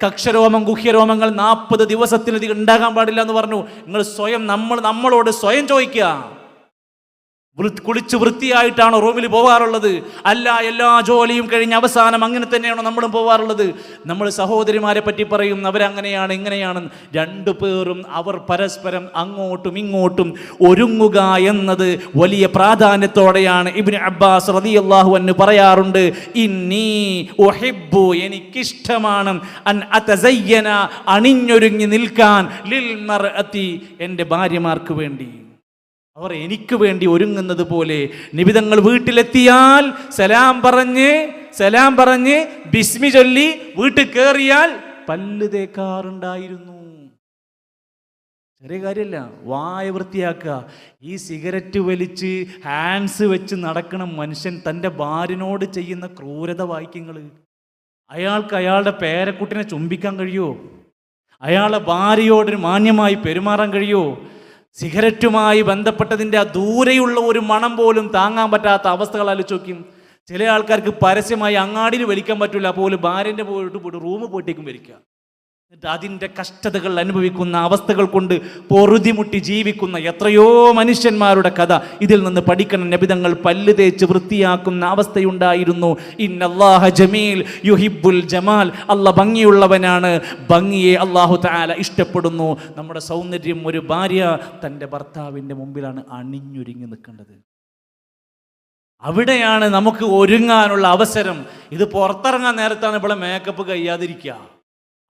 [SPEAKER 1] കക്ഷരോമം ഗുഹ്യരോമങ്ങൾ 40 ദിവസത്തിലധികം ഉണ്ടാകാൻ പാടില്ല എന്ന് പറഞ്ഞു. നിങ്ങൾ സ്വയം നമ്മളോട് സ്വയം ചോദിക്കുക, കുളിച്ച് വൃത്തിയായിട്ടാണോ റൂമിൽ പോകാറുള്ളത്? അല്ല, എല്ലാ ജോലിയും കഴിഞ്ഞ് അവസാനം അങ്ങനെ തന്നെയാണോ നമ്മളും പോകാറുള്ളത്? നമ്മൾ സഹോദരിമാരെ പറ്റി പറയും, അവരങ്ങനെയാണ് ഇങ്ങനെയാണ്. രണ്ടുപേരും അവർ പരസ്പരം അങ്ങോട്ടും ഇങ്ങോട്ടും ഒരുങ്ങുക എന്നത് വലിയ പ്രാധാന്യത്തോടെയാണ് ഇബ്നു അബ്ബാസ് റളിയല്ലാഹു അൻഹു പറയാറുണ്ട്, ഇന്നി ഉഹിബ്ബു, എനിക്കിഷ്ടമാണ്, അൻ അതസയ്യന, അണിഞ്ഞൊരുങ്ങി നിൽക്കാൻ, ലിൽ മർഅതി, എൻ്റെ ഭാര്യമാർക്ക് വേണ്ടി. അവർ എനിക്ക് വേണ്ടി ഒരുങ്ങുന്നത് പോലെ നിബിതങ്ങൾ വീട്ടിലെത്തിയാൽ സലാം പറഞ്ഞ് ബിസ്മി ചൊല്ലി വീട്ടിൽ കയറിയാൽ പല്ല് തേക്കാറുണ്ടായിരുന്നു. ചെറിയ കാര്യമല്ല, വായ വൃത്തിയാക്കുക. ഈ സിഗരറ്റ് വലിച്ച് ഹാൻഡ്സ് വെച്ച് നടക്കണം മനുഷ്യൻ തൻ്റെ ഭാര്യനോട് ചെയ്യുന്ന ക്രൂരത വായിക്കങ്ങൾ. അയാൾക്ക് അയാളുടെ പേരക്കുട്ടിനെ ചുംബിക്കാൻ കഴിയുമോ? അയാളെ ഭാര്യയോട് മാന്യമായി പെരുമാറാൻ കഴിയുമോ? സിഗരറ്റുമായി ബന്ധപ്പെട്ടതിൻ്റെ ആ ദൂരെയുള്ള ഒരു മണം പോലും താങ്ങാൻ പറ്റാത്ത അവസ്ഥകൾ ആലോചിക്കും. ചില ആൾക്കാർക്ക് പരസ്യമായി അങ്ങാടിയിൽ വലിക്കാൻ പറ്റില്ല, പോലും ഭാര്യൻ്റെ പോയിട്ട് റൂമ് പോയിട്ടേക്കും വലിക്കുക. എന്നിട്ട് അതിൻ്റെ കഷ്ടതകൾ അനുഭവിക്കുന്ന അവസ്ഥകൾ കൊണ്ട് പൊറുതിമുട്ടി ജീവിക്കുന്ന എത്രയോ മനുഷ്യന്മാരുടെ കഥ ഇതിൽ നിന്ന് പഠിക്കണം. നബിതങ്ങൾ പല്ല് തേച്ച് വൃത്തിയാക്കുന്ന അവസ്ഥയുണ്ടായിരുന്നു. ഇന്നല്ലാഹ ജമീൽ യുഹിബ്ബുൽ ജമാൽ, അല്ലാഹ് ഭംഗിയുള്ളവനാണ്, ഭംഗിയെ അല്ലാഹു തആല ഇഷ്ടപ്പെടുന്നു. നമ്മുടെ സൗന്ദര്യം, ഒരു ഭാര്യ തൻ്റെ ഭർത്താവിൻ്റെ മുമ്പിലാണ് അണിഞ്ഞൊരുങ്ങി നിൽക്കേണ്ടത്. അവിടെയാണ് നമുക്ക് ഒരുങ്ങാനുള്ള അവസരം. ഇത് പുറത്തിറങ്ങാൻ നേരത്താണ് ഇവിടെ മേക്കപ്പ് കഴിയാതിരിക്കുക.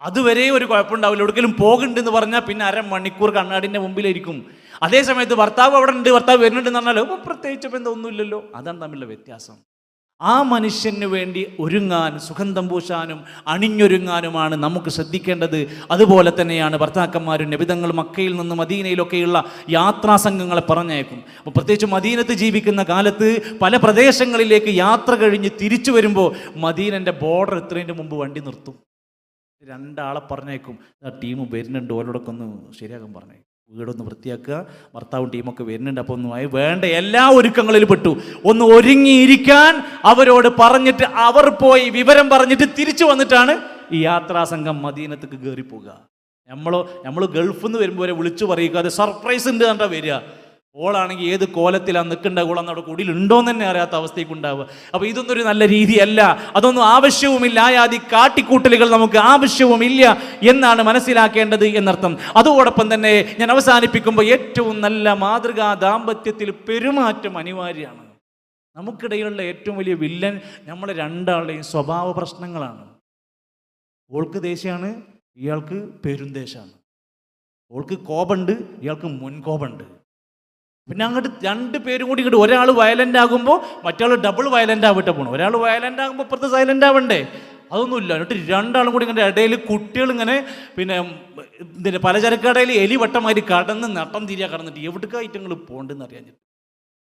[SPEAKER 1] അതുവരെ ഒരു കുഴപ്പമുണ്ടാവില്ല. എവിടെയെങ്കിലും പോകുന്നുണ്ടെന്ന് പറഞ്ഞാൽ പിന്നെ 1/2 മണിക്കൂർ കണ്ണാടിൻ്റെ മുമ്പിലായിരിക്കും. അതേ സമയത്ത് ഭർത്താവ് അവിടെ ഉണ്ട്, ഭർത്താവ് വരുന്നുണ്ടെന്ന് പറഞ്ഞാൽ പ്രത്യേകിച്ച് ഇപ്പം ഒന്നുമില്ലല്ലോ. അതാണ് തമ്മിലുള്ള വ്യത്യാസം. ആ മനുഷ്യന് വേണ്ടി ഒരുങ്ങാൻ, സുഗന്ധം പൂശാനും അണിഞ്ഞൊരുങ്ങാനുമാണ് നമുക്ക് ശ്രദ്ധിക്കേണ്ടത്. അതുപോലെ തന്നെയാണ് ഭർത്താക്കന്മാരും. നബിതങ്ങൾ മക്കയിൽ നിന്ന് മദീനയിലൊക്കെയുള്ള യാത്രാ സംഘങ്ങളെ പറഞ്ഞയക്കും. അപ്പോൾ പ്രത്യേകിച്ച് മദീനത്ത് ജീവിക്കുന്ന കാലത്ത് പല പ്രദേശങ്ങളിലേക്ക് യാത്ര കഴിഞ്ഞ് തിരിച്ചു വരുമ്പോൾ മദീനൻ്റെ ബോർഡർ എത്തുന്നതിൻ്റെ മുമ്പ് വണ്ടി നിർത്തും. 2 ആളെ പറഞ്ഞേക്കും, ആ ടീം വരുന്നുണ്ട്, ഓരോടൊക്കെ ഒന്ന് ശരിയാക്കാൻ പറഞ്ഞേ, വീടൊന്ന് വൃത്തിയാക്കുക, ഭർത്താവും ടീമൊക്കെ വരുന്നുണ്ട്. അപ്പോൾ ഒന്നും വേണ്ട, എല്ലാ ഒരുക്കങ്ങളിലും പെട്ടു. ഒന്ന് ഒരുങ്ങിയിരിക്കാൻ അവരോട് പറഞ്ഞിട്ട് അവർ പോയി വിവരം പറഞ്ഞിട്ട് തിരിച്ചു വന്നിട്ടാണ് ഈ യാത്രാസംഘം മദീനത്തേക്ക് കയറിപ്പോവുക. നമ്മൾ ഗൾഫിൽ നിന്ന് വരുമ്പോൾ വരെ വിളിച്ചു പറയുക, അത് സർപ്രൈസ് ഉണ്ട് കണ്ടാ വരിക. ഓളാണെങ്കിൽ ഏത് കോലത്തിലാണ് നിൽക്കേണ്ട, ഓളന്ന് അവിടെ കുടിയിലുണ്ടോയെന്ന് തന്നെ അറിയാത്ത അവസ്ഥയ്ക്ക് ഉണ്ടാവുക. അപ്പോൾ ഇതൊന്നും ഒരു നല്ല രീതിയല്ല, അതൊന്നും ആവശ്യവുമില്ല. ആയാതി കാട്ടിക്കൂട്ടലുകൾ നമുക്ക് ആവശ്യവുമില്ല എന്നാണ് മനസ്സിലാക്കേണ്ടത് എന്നർത്ഥം. അതോടൊപ്പം തന്നെ ഞാൻ അവസാനിപ്പിക്കുമ്പോൾ ഏറ്റവും നല്ല മാതൃകാ ദാമ്പത്യത്തിൽ പെരുമാറ്റം അനിവാര്യമാണ്. നമുക്കിടയിലുള്ള ഏറ്റവും വലിയ വില്ലൻ നമ്മളെ രണ്ടാളുടെയും സ്വഭാവ പ്രശ്നങ്ങളാണ്. ഓൾക്ക് ദേഷ്യമാണ്, ഇയാൾക്ക് പെരുന്തേശാണ്. ഓൾക്ക് കോപമുണ്ട്, ഇയാൾക്ക് മുൻകോപമുണ്ട്. പിന്നെ അങ്ങോട്ട് 2 പേരും കൂടി ഇങ്ങോട്ട് ഒരാൾ വയലൻ്റ് ആകുമ്പോൾ മറ്റാൾ ഡബിൾ വയലൻ്റ് ആവിട്ടെ പോകണം. ഒരാൾ വയലൻ്റ് ആകുമ്പോൾ ഇപ്പുറത്ത് സൈലൻ്റ് ആവണ്ടേ? അതൊന്നുമില്ല. എന്നിട്ട് 2 ആളും കൂടി ഇങ്ങനെ ഇടയിൽ കുട്ടികൾ ഇങ്ങനെ പിന്നെ പലചരക്ക് കടയിൽ എലി വട്ടമാതിരി കടന്ന് നട്ടം തിരിയാ കടന്നിട്ട് എവിടേക്കായിട്ട് നിങ്ങൾ പോകണ്ടെന്ന് അറിയാൻ.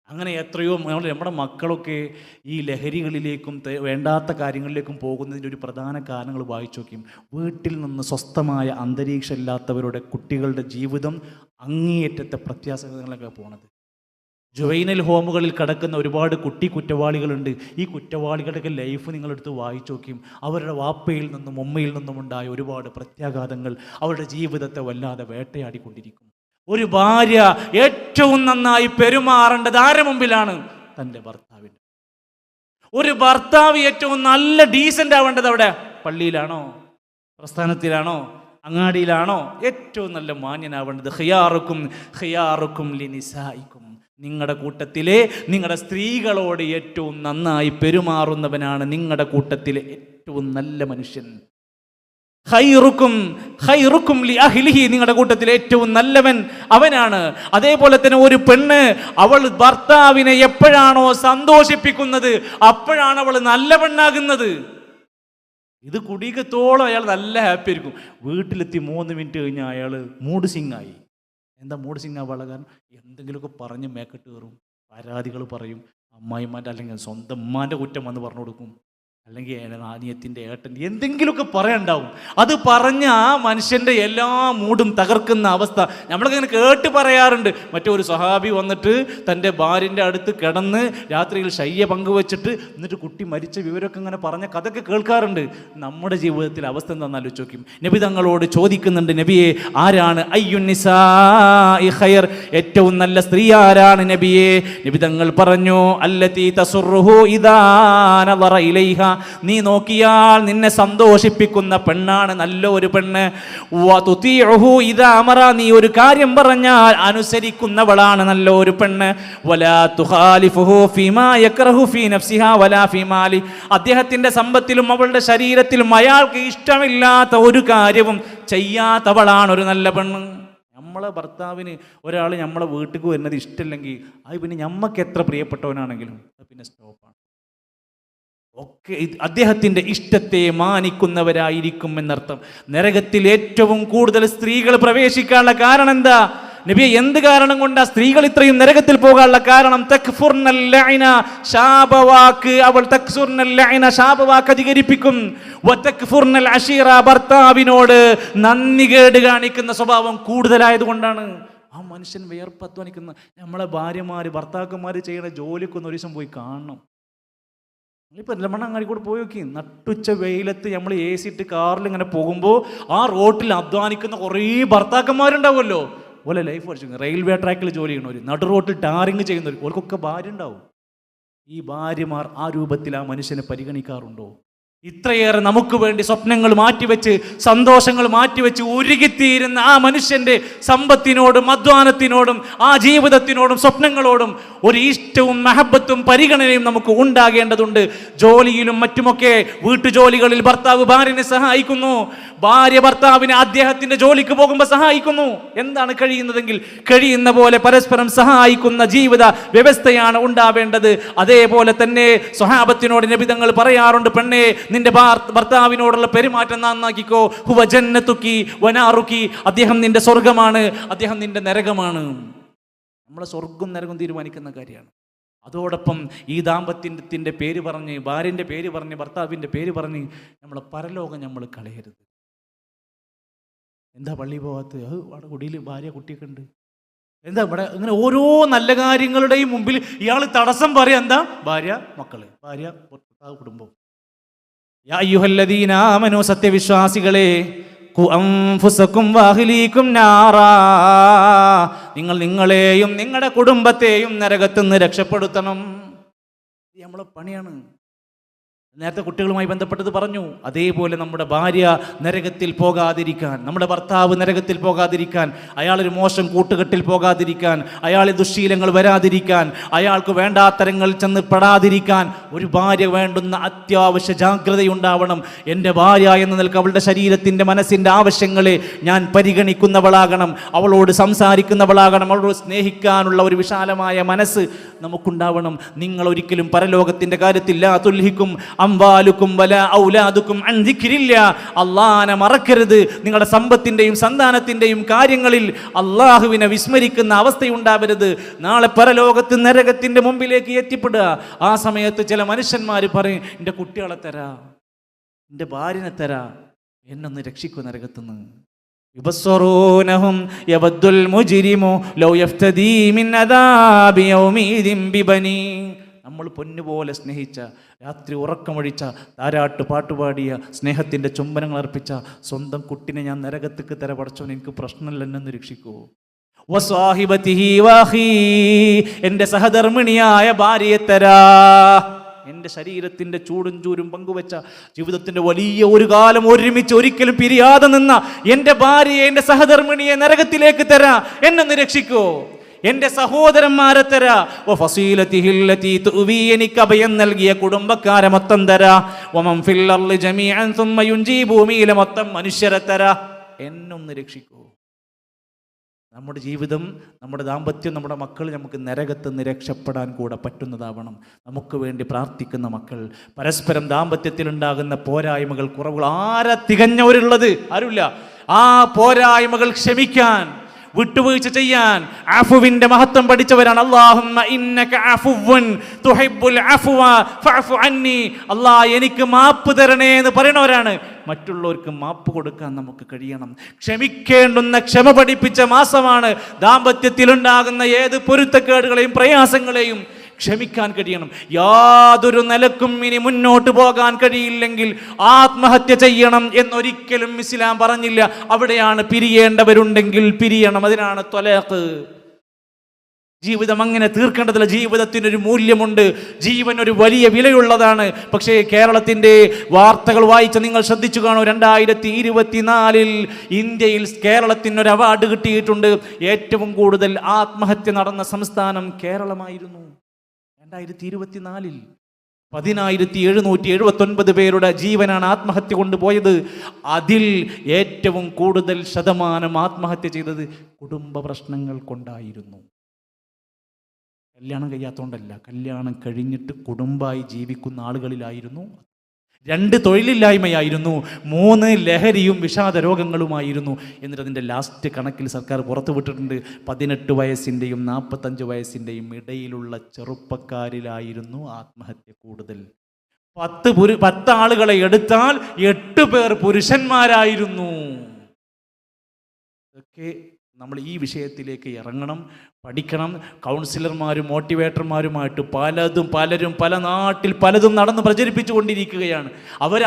[SPEAKER 1] അങ്ങനെ എത്രയോ നമ്മുടെ മക്കളൊക്കെ ഈ ലഹരികളിലേക്കും വേണ്ടാത്ത കാര്യങ്ങളിലേക്കും പോകുന്നതിൻ്റെ ഒരു പ്രധാന കാരണങ്ങൾ വായിച്ചു നോക്കിയും. വീട്ടിൽ നിന്ന് സ്വസ്ഥമായ അന്തരീക്ഷം ഇല്ലാത്തവരുടെ കുട്ടികളുടെ ജീവിതം അങ്ങേയറ്റത്തെ പ്രത്യാസങ്ങളിലൊക്കെ പോണത്. ജുവൈനൽ ഹോമുകളിൽ കിടക്കുന്ന ഒരുപാട് കുറ്റവാളികളുണ്ട്. ഈ കുറ്റവാളികളുടെയൊക്കെ ലൈഫ് നിങ്ങളെടുത്ത് വായിച്ചു നോക്കിയും അവരുടെ വാപ്പയിൽ നിന്നും ഉമ്മയിൽ നിന്നും ഉണ്ടായ ഒരുപാട് പ്രത്യാഘാതങ്ങൾ അവരുടെ ജീവിതത്തെ വല്ലാതെ വേട്ടയാടിക്കൊണ്ടിരിക്കും. ഒരു ഭാര്യ ഏറ്റവും നന്നായി പെരുമാറേണ്ടത് ആരുടെ മുമ്പിലാണ്? തൻ്റെ ഭർത്താവിൻ്റെ. ഒരു ഭർത്താവ് ഏറ്റവും നല്ല ഡീസൻ്റ് ആവേണ്ടത് അവിടെ പള്ളിയിലാണോ, പ്രസ്ഥാനത്തിലാണോ, അങ്ങാടിയിലാണോ? ഏറ്റവും നല്ല മാന്യനാവേണ്ടത് ഖിയാറുക്കും ഖിയാറുക്കും ലിനിസായിക്കും, നിങ്ങളുടെ കൂട്ടത്തിലെ നിങ്ങളുടെ സ്ത്രീകളോട് ഏറ്റവും നന്നായി പെരുമാറുന്നവനാണ് നിങ്ങളുടെ കൂട്ടത്തിലെ ഏറ്റവും നല്ല മനുഷ്യൻ. ഖൈറുക്കും ലി അഹ്ലിഹി, നിങ്ങളുടെ കൂട്ടത്തിൽ ഏറ്റവും നല്ലവൻ അവനാണ്. അതേപോലെ തന്നെ ഒരു പെണ്ണ് അവൾ ഭർത്താവിനെ എപ്പോഴാണോ സന്തോഷിപ്പിക്കുന്നത് അപ്പോഴാണ് അവൾ നല്ല പെണ്ണാകുന്നത്. ഇത് കുടിക്കത്തോളം അയാൾ നല്ല ഹാപ്പി ആയിരിക്കും. വീട്ടിലെത്തി 3 മിനിറ്റ് കഴിഞ്ഞാൽ അയാൾ മൂഡ് സിംഗായി. എന്താ മൂഡ് സിംഗ് ആവാനുള്ള കാരണം? എന്തെങ്കിലുമൊക്കെ പറഞ്ഞ് മേക്കെട്ട് കയറും, പരാതികൾ പറയും, അമ്മായിമാൻ്റെ അല്ലെങ്കിൽ സ്വന്തം ഉമ്മാൻ്റെ കുറ്റം വന്ന് പറഞ്ഞു കൊടുക്കും, അല്ലെങ്കിൽ അനിയത്തിൻ്റെ ഏട്ടൻ എന്തെങ്കിലുമൊക്കെ പറയാനുണ്ടാവും. അത് പറഞ്ഞ ആ മനുഷ്യൻ്റെ എല്ലാ മൂഡും തകർക്കുന്ന അവസ്ഥ നമ്മളൊക്കെ ഇങ്ങനെ കേട്ട് പറയാറുണ്ട്. മറ്റൊരു സ്വഹാബി വന്നിട്ട് തൻ്റെ ഭാര്യൻ്റെ അടുത്ത് കിടന്ന് രാത്രിയിൽ ശയ്യ പങ്കുവെച്ചിട്ട് എന്നിട്ട് കുട്ടി മരിച്ച വിവരമൊക്കെ ഇങ്ങനെ പറഞ്ഞ കഥയൊക്കെ കേൾക്കാറുണ്ട്. നമ്മുടെ ജീവിതത്തിൽ അവസ്ഥ എന്താണെന്ന് ആലോചിക്കും. നബി തങ്ങളോട് ചോദിക്കുന്നുണ്ട്, നബിയെ ആരാണ് അയ്യുന്നിസാഇ ഖൈർ, ഏറ്റവും നല്ല സ്ത്രീ ആരാണ് നബിയെ? നബി തങ്ങൾ പറഞ്ഞു, അല്ലതി തസുറുഹു ഇദാ നദറ ഇലൈഹ, നീ നോക്കിയാൽ നിന്നെ സന്തോഷിപ്പിക്കുന്ന പെണ്ണാണ് നല്ല ഒരു പെണ്ണ്. വതുതിഉഹു ഇദാ അമറ, നീ ഒരു കാര്യം പറഞ്ഞാൽ അനുസരിക്കുന്നവളാണ് നല്ല ഒരു പെണ്ണ്. വലാ തുഖാലിഫുഹു ഫീമാ യക്റഹു ഫീ നഫ്സിഹാ വലാ ഫീ മാലി, അദ്ദേഹത്തിന്റെ സമ്പത്തിലും അവളുടെ ശരീരത്തിലും അയാൾക്ക് ഇഷ്ടമില്ലാത്ത ഒരു കാര്യവും ചെയ്യാത്തവളാണ് ഒരു നല്ല പെണ്ണ്. നമ്മളെ ഭർത്താവിന് ഒരാൾ നമ്മളെ വീട്ടിലേക്ക് വരുന്നത് ഇഷ്ടമില്ലെങ്കിൽ അത് പിന്നെ നമ്മൾക്ക് എത്ര പ്രിയപ്പെട്ടവനാണെങ്കിലും അത് പിന്നെ സ്റ്റോപ്പാണ്. ഒക്കെ അദ്ദേഹത്തിൻ്റെ ഇഷ്ടത്തെ മാനിക്കുന്നവരായിരിക്കും എന്നർത്ഥം. നരകത്തിൽ ഏറ്റവും കൂടുതൽ സ്ത്രീകൾ പ്രവേശിക്കാനുള്ള കാരണം എന്താ നബിയെ? എന്ത് കാരണം കൊണ്ടാ സ്ത്രീകൾ ഇത്രയും നരകത്തിൽ പോകാനുള്ള കാരണം? തക്ഫുർനൽ ലഅന, ശാപവാക്ക്, അവൾ തക്സുർനൽ ലഅന, ശാപവാക്ക് അധികരിപ്പിക്കും. വതക്ഫുർനൽ അശീറ, ഭർത്താവിനോട് നന്ദികേട് കാണിക്കുന്ന സ്വഭാവം കൂടുതലായതുകൊണ്ടാണ്. ആ മനുഷ്യൻ വിയർപ്പ് അധ്വാനിക്കുന്ന നമ്മളെ ഭാര്യമാര് ഭർത്താക്കന്മാർ ചെയ്യുന്ന ജോലിക്കൊന്ന് ഒരു ദിവസം പോയി കാണണം. ഇപ്പോൾ മണ്ണങ്ങാടി കൂടെ പോയി നോക്കി, നട്ടുച്ച വെയിലത്ത് നമ്മൾ AC ഇട്ട് കാറിൽ ഇങ്ങനെ പോകുമ്പോൾ ആ റോട്ടിൽ അധ്വാനിക്കുന്ന കുറേ ഭർത്താക്കന്മാരുണ്ടാവുമല്ലോ. ഓലെ ലൈഫ് പഠിച്ചു. റെയിൽവേ ട്രാക്കിൽ ജോലി ചെയ്യണവർ, നടു റോട്ടിൽ ടാറിങ് ചെയ്യുന്നവർ, ഓർക്കൊക്കെ ഭാര്യ ഉണ്ടാവും. ഈ ഭാര്യമാർ ആ രൂപത്തിൽ ആ മനുഷ്യനെ പരിഗണിക്കാറുണ്ടോ? ഇത്രയേറെ നമുക്ക് വേണ്ടി സ്വപ്നങ്ങൾ മാറ്റിവെച്ച് സന്തോഷങ്ങൾ മാറ്റിവെച്ച് ഉരുകിത്തീരുന്ന ആ മനുഷ്യൻ്റെ സമ്പത്തിനോടും അധ്വാനത്തിനോടും ആ ജീവിതത്തിനോടും സ്വപ്നങ്ങളോടും ഒരു ഇഷ്ടവും മഹബത്തും പരിഗണനയും നമുക്ക് ഉണ്ടാകേണ്ടതുണ്ട്. ജോലിയിലും മറ്റുമൊക്കെ വീട്ടുജോലികളിൽ ഭർത്താവ് ഭാര്യനെ സഹായിക്കുന്നു, ഭാര്യ ഭർത്താവിനെ അദ്ദേഹത്തിൻ്റെ ജോലിക്ക് പോകുമ്പോൾ സഹായിക്കുന്നു. എന്താണ് കഴിയുന്നതെങ്കിൽ കഴിയുന്ന പോലെ പരസ്പരം സഹായിക്കുന്ന ജീവിത വ്യവസ്ഥയാണ് ഉണ്ടാവേണ്ടത്. അതേപോലെ തന്നെ സ്വഹാബത്തിനോട് നബി തങ്ങൾ പറയാറുണ്ട്, പെണ്ണേ നിന്റെ ഭർത്താവിനോടുള്ള പെരുമാറ്റം നന്നാക്കിക്കോ. ഹുവ ജന്നതുക്കി വനാറുക്കി, അദ്ദേഹം നിന്റെ സ്വർഗമാണ്, അദ്ദേഹം നിന്റെ നരകമാണ്. നമ്മളെ സ്വർഗം നരകം തീരുമാനിക്കുന്ന കാര്യമാണ്. അതോടൊപ്പം ഈ ദാമ്പത്യത്തിൻ്റെ പേര് പറഞ്ഞ്, ഭാര്യൻ്റെ പേര് പറഞ്ഞ്, ഭർത്താവിൻ്റെ പേര് പറഞ്ഞ് നമ്മളെ പരലോകം നമ്മൾ കളയരുത്. എന്താ പള്ളി പോകാത്ത? അവിടെ കുടിയിൽ ഭാര്യ കുട്ടിയൊക്കെ ഉണ്ട്. എന്താ ഇവിടെ ഇങ്ങനെ ഓരോ നല്ല കാര്യങ്ങളുടെയും മുമ്പിൽ ഇയാൾ തടസ്സം പറയാം. എന്താ? ഭാര്യ മക്കള്, ഭാര്യ ഭർത്താവ്, കുടുംബം. യാ അയ്യുഹല്ലദീന ആമനൂ, സത്യവിശ്വാസികളെ, ഖു അൻഫുസകും വഅഹ്ലീകും നാറാ, നിങ്ങൾ നിങ്ങളെയും നിങ്ങളുടെ കുടുംബത്തെയും നരകത്തിൽ നിന്ന് രക്ഷപ്പെടുത്തണം. ഇത് നമ്മളെ പണിയാണ്. നേരത്തെ കുട്ടികളുമായി ബന്ധപ്പെട്ടത് പറഞ്ഞു. അതേപോലെ നമ്മുടെ ഭാര്യ നരകത്തിൽ പോകാതിരിക്കാൻ, നമ്മുടെ ഭർത്താവ് നരകത്തിൽ പോകാതിരിക്കാൻ, അയാളൊരു മോശം കൂട്ടുകെട്ടിൽ പോകാതിരിക്കാൻ, അയാളെ ദുശ്ശീലങ്ങൾ വരാതിരിക്കാൻ, അയാൾക്ക് വേണ്ടാത്തരങ്ങൾ ചെന്ന് പെടാതിരിക്കാൻ ഒരു ഭാര്യ വേണ്ടുന്ന അത്യാവശ്യ ജാഗ്രതയുണ്ടാവണം. എൻ്റെ ഭാര്യ എന്ന നിലക്ക് അവളുടെ ശരീരത്തിൻ്റെ മനസ്സിൻ്റെ ആവശ്യങ്ങളെ ഞാൻ പരിഗണിക്കുന്നവളാകണം, അവളോട് സംസാരിക്കുന്നവളാകണം, അവളോട് സ്നേഹിക്കാനുള്ള ഒരു വിശാലമായ മനസ്സ് നമുക്കുണ്ടാവണം. നിങ്ങൾ ഒരിക്കലും പരലോകത്തിൻ്റെ കാര്യത്തിൽ ലാ തുൽഹിക്കും അംവാലുക്കും വലാ ഔലാദുക്കും അൻ ദിക്രില്ലാ, അല്ലാഹനെ മറക്കരുത്. നിങ്ങളുടെ സമ്പത്തിൻ്റെയും സന്താനത്തിൻ്റെയും കാര്യങ്ങളിൽ അള്ളാഹുവിനെ വിസ്മരിക്കുന്ന അവസ്ഥയുണ്ടാവരുത്. നാളെ പരലോകത്ത് നരകത്തിൻ്റെ മുമ്പിലേക്ക് എത്തിപ്പെടുക. ആ സമയത്ത് ചില മനുഷ്യന്മാർ പറയും, എൻ്റെ കുട്ടികളെ തരാ, എൻ്റെ ഭാര്യനെ തരാ, എന്നൊന്ന് രക്ഷിക്കും നരകത്തുനിന്ന്. യുബസ്സറൂനഹും യവദ്ദുൽ മുജ്രിമു ലൗ യഫ്തദീ മിൻ അദാബി യൗമിദിൻ ബിബനീ, നമ്മൾ പൊന്നുപോലെ സ്നേഹിച്ച, രാത്രി ഉറക്കമൊഴിച്ച, താരാട്ട് പാട്ടുപാടിയ, സ്നേഹത്തിൻ്റെ ചുംബനങ്ങൾ അർപ്പിച്ച സ്വന്തം കുട്ടിനെ ഞാൻ നരകത്തേക്ക് തര പടച്ചോൻ, എനിക്ക് പ്രശ്നമില്ല, എന്നെ രക്ഷിക്കൂ. വസ്വാഹിബതിഹി വഅഖീ, എൻ്റെ സഹധർമ്മിണിയായ ഭാര്യയെ തരാ. എൻ്റെ ശരീരത്തിൻ്റെ ചൂടും ചൂരും പങ്കുവെച്ച, ജീവിതത്തിൻ്റെ വലിയ ഒരു കാലം ഒരുമിച്ച് ഒരിക്കലും പിരിയാതെ നിന്ന എൻ്റെ ഭാര്യയെ, എൻ്റെ സഹധർമ്മിണിയെ നരകത്തിലേക്ക് തരാ, എന്നെ രക്ഷിക്കൂ. എൻ്റെ സഹോദരന്മാരെ തരാ, വഫസീലതിഹില്ലതി തുവി, എനിക്ക് അഭയം നൽകിയ കുടുംബക്കാരെ മൊത്തം തരാ, വമൻ ഫിൽ അർളി ജമീഅൻ സുമ്മ യുൻജി, ഭൂമിയിലെ മൊത്തം മനുഷ്യരെ തരാ, എന്നൊന്ന് രക്ഷിക്കൂ. നമ്മുടെ ജീവിതം, നമ്മുടെ ദാമ്പത്യം, നമ്മുടെ മക്കൾ നമുക്ക് നരകത്ത് നിന്ന് രക്ഷപ്പെടാൻ കൂടെ പറ്റുന്നതാവണം. നമുക്ക് വേണ്ടി പ്രാർത്ഥിക്കുന്ന മക്കൾ, പരസ്പരം ദാമ്പത്യത്തിലുണ്ടാകുന്ന പോരായ്മകൾ, കുറവുകൾ, ആരാ തികഞ്ഞവരുള്ളത്? ആരുമില്ല. ആ പോരായ്മകൾ ക്ഷമിക്കാൻ, വിട്ടുവീഴ്ച ചെയ്യാൻ, അഫുവിന്റെ മഹത്വം പഠിച്ചവരാണ്. അല്ലാഹുമ്മ ഇന്നക അഫുവ്വുൻ തുഹിബ്ബുൽ അഫ്വ ഫഅഫു അന്നി, അല്ലാഹ് എനിക്ക് മാപ്പ് തരണേ എന്ന് പറയുന്നവരാണ്. മറ്റുള്ളവർക്ക് മാപ്പ് കൊടുക്കാൻ നമുക്ക് കഴിയണം. ക്ഷമിക്കേണ്ടുന്ന ക്ഷമ പഠിപ്പിച്ച മാസമാണ്. ദാമ്പത്യത്തിലുണ്ടാകുന്ന ഏത് പൊരുത്തക്കേടുകളെയും പ്രയാസങ്ങളെയും ക്ഷമിക്കാൻ കഴിയണം. യാതൊരു നിലക്കും ഇനി മുന്നോട്ട് പോകാൻ കഴിയില്ലെങ്കിൽ ആത്മഹത്യ ചെയ്യണം എന്നൊരിക്കലും ഇസ്ലാം പറഞ്ഞില്ല. അവിടെയാണ് പിരിയേണ്ടവരുണ്ടെങ്കിൽ പിരിയണം. അതിനാണ് ത്വലാഖ്. ജീവിതം അങ്ങനെ തീർക്കേണ്ടതില്ല. ജീവിതത്തിനൊരു മൂല്യമുണ്ട്. ജീവൻ ഒരു വലിയ വിലയുള്ളതാണ്. പക്ഷേ കേരളത്തിൻ്റെ വാർത്തകൾ വായിച്ച നിങ്ങൾ ശ്രദ്ധിച്ചു കാണൂ. 2024 ഇന്ത്യയിൽ കേരളത്തിനൊരു അവാർഡ് കിട്ടിയിട്ടുണ്ട്. ഏറ്റവും കൂടുതൽ ആത്മഹത്യ നടന്ന സംസ്ഥാനം കേരളമായിരുന്നു. 2024 10,779 പേരുടെ ജീവനാണ് ആത്മഹത്യ കൊണ്ടുപോയത്. അതിൽ ഏറ്റവും കൂടുതൽ ശതമാനം ആത്മഹത്യ ചെയ്തത് കുടുംബ പ്രശ്നങ്ങൾ കൊണ്ടായിരുന്നു. കല്യാണം കഴിയാത്തതുകൊണ്ടല്ല, കല്യാണം കഴിഞ്ഞിട്ട് കുടുംബമായി ജീവിക്കുന്ന ആളുകളിലായിരുന്നു. 2 തൊഴിലില്ലായ്മയായിരുന്നു, 3 ലഹരിയും വിഷാദ രോഗങ്ങളുമായിരുന്നു. എന്നിട്ട് അതിൻ്റെ ലാസ്റ്റ് കണക്കിൽ സർക്കാർ പുറത്തുവിട്ടിട്ടുണ്ട് 18 വയസ്സിൻ്റെയും 45 വയസ്സിൻ്റെയും ഇടയിലുള്ള ചെറുപ്പക്കാരിലായിരുന്നു ആത്മഹത്യ കൂടുതൽ. 10 ആളുകളെ എടുത്താൽ 8 പേർ പുരുഷന്മാരായിരുന്നു. ഇതൊക്കെ നമ്മൾ ഈ വിഷയത്തിലേക്ക് ഇറങ്ങണം, പഠിക്കണം. കൗൺസിലർമാരും മോട്ടിവേറ്റർമാരുമായിട്ട് പലരും പല നാട്ടിൽ പലതും നടന്ന് പ്രചരിപ്പിച്ചു കൊണ്ടിരിക്കുകയാണ്.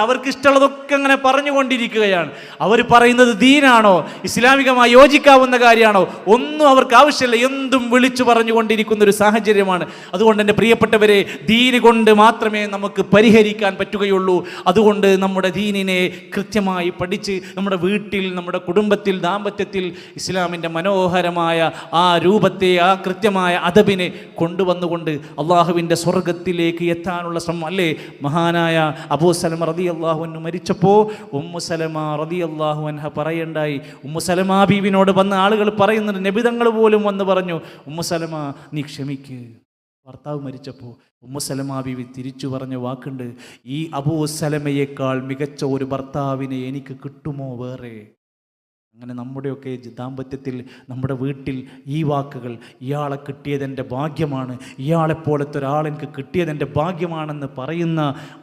[SPEAKER 1] അവർക്ക് ഇഷ്ടമുള്ളതൊക്കെ അങ്ങനെ പറഞ്ഞുകൊണ്ടിരിക്കുകയാണ്. അവർ പറയുന്നത് ദീനാണോ, ഇസ്ലാമികമായി യോജിക്കാവുന്ന കാര്യമാണോ, ഒന്നും അവർക്ക് ആവശ്യമില്ല. എന്തും വിളിച്ചു പറഞ്ഞുകൊണ്ടിരിക്കുന്ന ഒരു സാഹചര്യമാണ്. അതുകൊണ്ട് എൻ്റെ പ്രിയപ്പെട്ടവരെ, ദീന് കൊണ്ട് മാത്രമേ നമുക്ക് പരിഹരിക്കാൻ പറ്റുകയുള്ളൂ. അതുകൊണ്ട് നമ്മുടെ ദീനിനെ കൃത്യമായി പഠിച്ച് നമ്മുടെ വീട്ടിൽ, നമ്മുടെ കുടുംബത്തിൽ, ദാമ്പത്യത്തിൽ ഇസ്ലാമിൻ്റെ മനോഹരമായ ആ രൂപത്തെ, ആ കൃത്യമായ അദബിനെ കൊണ്ടുവന്നുകൊണ്ട് അള്ളാഹുവിൻ്റെ സ്വർഗത്തിലേക്ക് എത്താനുള്ള ശ്രമം അല്ലേ. മഹാനായ അബൂ സലമ റളിയല്ലാഹു അൻഹു മരിച്ചപ്പോൾ ഉമ്മു സലമ റളിയല്ലാഹു അൻഹ പറയണ്ടായി. ഉമ്മു സലമ ബീവിനോട് വന്ന ആളുകൾ പറയുന്നുണ്ട്, നബി തങ്ങൾ പോലും വന്ന് പറഞ്ഞു, ഉമ്മു സലമ നീ ക്ഷമിക്ക്. ഭർത്താവ് മരിച്ചപ്പോൾ ഉമ്മു സലമ ബീവി തിരിച്ചു പറഞ്ഞ വാക്കുണ്ട്, ഈ അബൂ സലമയേക്കാൾ മികച്ച ഒരു ഭർത്താവിനെ എനിക്ക് കിട്ടുമോ വേറെ? അങ്ങനെ നമ്മുടെയൊക്കെ ദാമ്പത്യത്തിൽ, നമ്മുടെ വീട്ടിൽ ഈ വാക്കുകൾ, ഇയാളെ കിട്ടിയതെൻ്റെ ഭാഗ്യമാണ്, ഇയാളെപ്പോലത്തെ ഒരാളെനിക്ക് കിട്ടിയതെൻ്റെ ഭാഗ്യമാണെന്ന് പറയുന്ന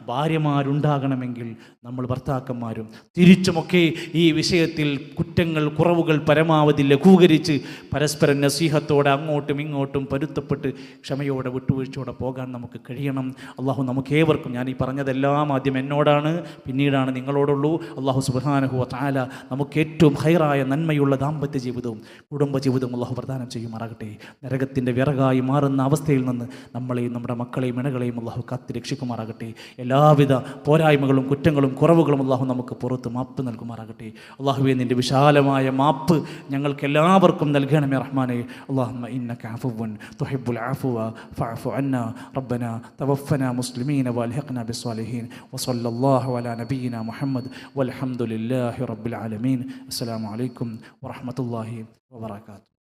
[SPEAKER 1] ഭാര്യമാരുണ്ടാകണമെങ്കിൽ നമ്മൾ ഭർത്താക്കന്മാരും തിരിച്ചുമൊക്കെ ഈ വിഷയത്തിൽ കുറ്റങ്ങൾ, കുറവുകൾ പരമാവധി ലഘൂകരിച്ച് പരസ്പരം നസീഹത്തോടെ അങ്ങോട്ടും ഇങ്ങോട്ടും പൊരുത്തപ്പെട്ട് ക്ഷമയോടെ വിട്ടുവീഴ്ചയോടെ പോകാൻ നമുക്ക് കഴിയണം. അള്ളാഹു നമുക്കേവർക്കും, ഞാൻ ഈ പറഞ്ഞതെല്ലാം ആദ്യം എന്നോടാണ്, പിന്നീടാണ് നിങ്ങളോടുള്ളൂ. അള്ളാഹു സുബ്ഹാനഹു വ തആല നമുക്ക് ഏറ്റവും ഖൈറായ നന്മയുള്ള ദാമ്പത്യ ജീവിതവും കുടുംബ ജീവിതവും അള്ളാഹു പ്രദാനം ചെയ്യുമാറാകട്ടെ. നരകത്തിൻ്റെ വിറകായി മാറുന്ന അവസ്ഥയിൽ നിന്ന് നമ്മളെയും നമ്മുടെ മക്കളെയും ഇണകളെയും അള്ളാഹു കാത്ത് രക്ഷിക്കുമാറാകട്ടെ. എല്ലാവിധ പോരായ്മകളും കുറ്റങ്ങളും കുറവുകളും അള്ളാഹു നമുക്ക് പുറത്ത് മാപ്പ് നൽകുമാറാകട്ടെ. അള്ളാഹുവേ, നിൻ്റെ വിശാലമായ മാപ്പ് ഞങ്ങൾക്ക് എല്ലാവർക്കും നൽകണമേ റഹ്മാനേ. അല്ലാഹുമ്മ ഇന്നക അഫുവ്വുൻ തുഹിബ്ബുൽ അഫ്വ ഫഅഫു അന്നാ റബ്ബനാ തവഫനാ മുസ്ലിമീന വൽഹിഖ്നാ ബിസ്സാലിഹീൻ വസല്ലല്ലാഹു അലാ നബിയിനാ മുഹമ്മദ് വൽഹംദുലില്ലാഹി റബ്ബിൽ ആലമീൻ. അസ്സലാമു അലൈക്കും വറഹ്മത്തുള്ളാഹി വബറകാതുഹു.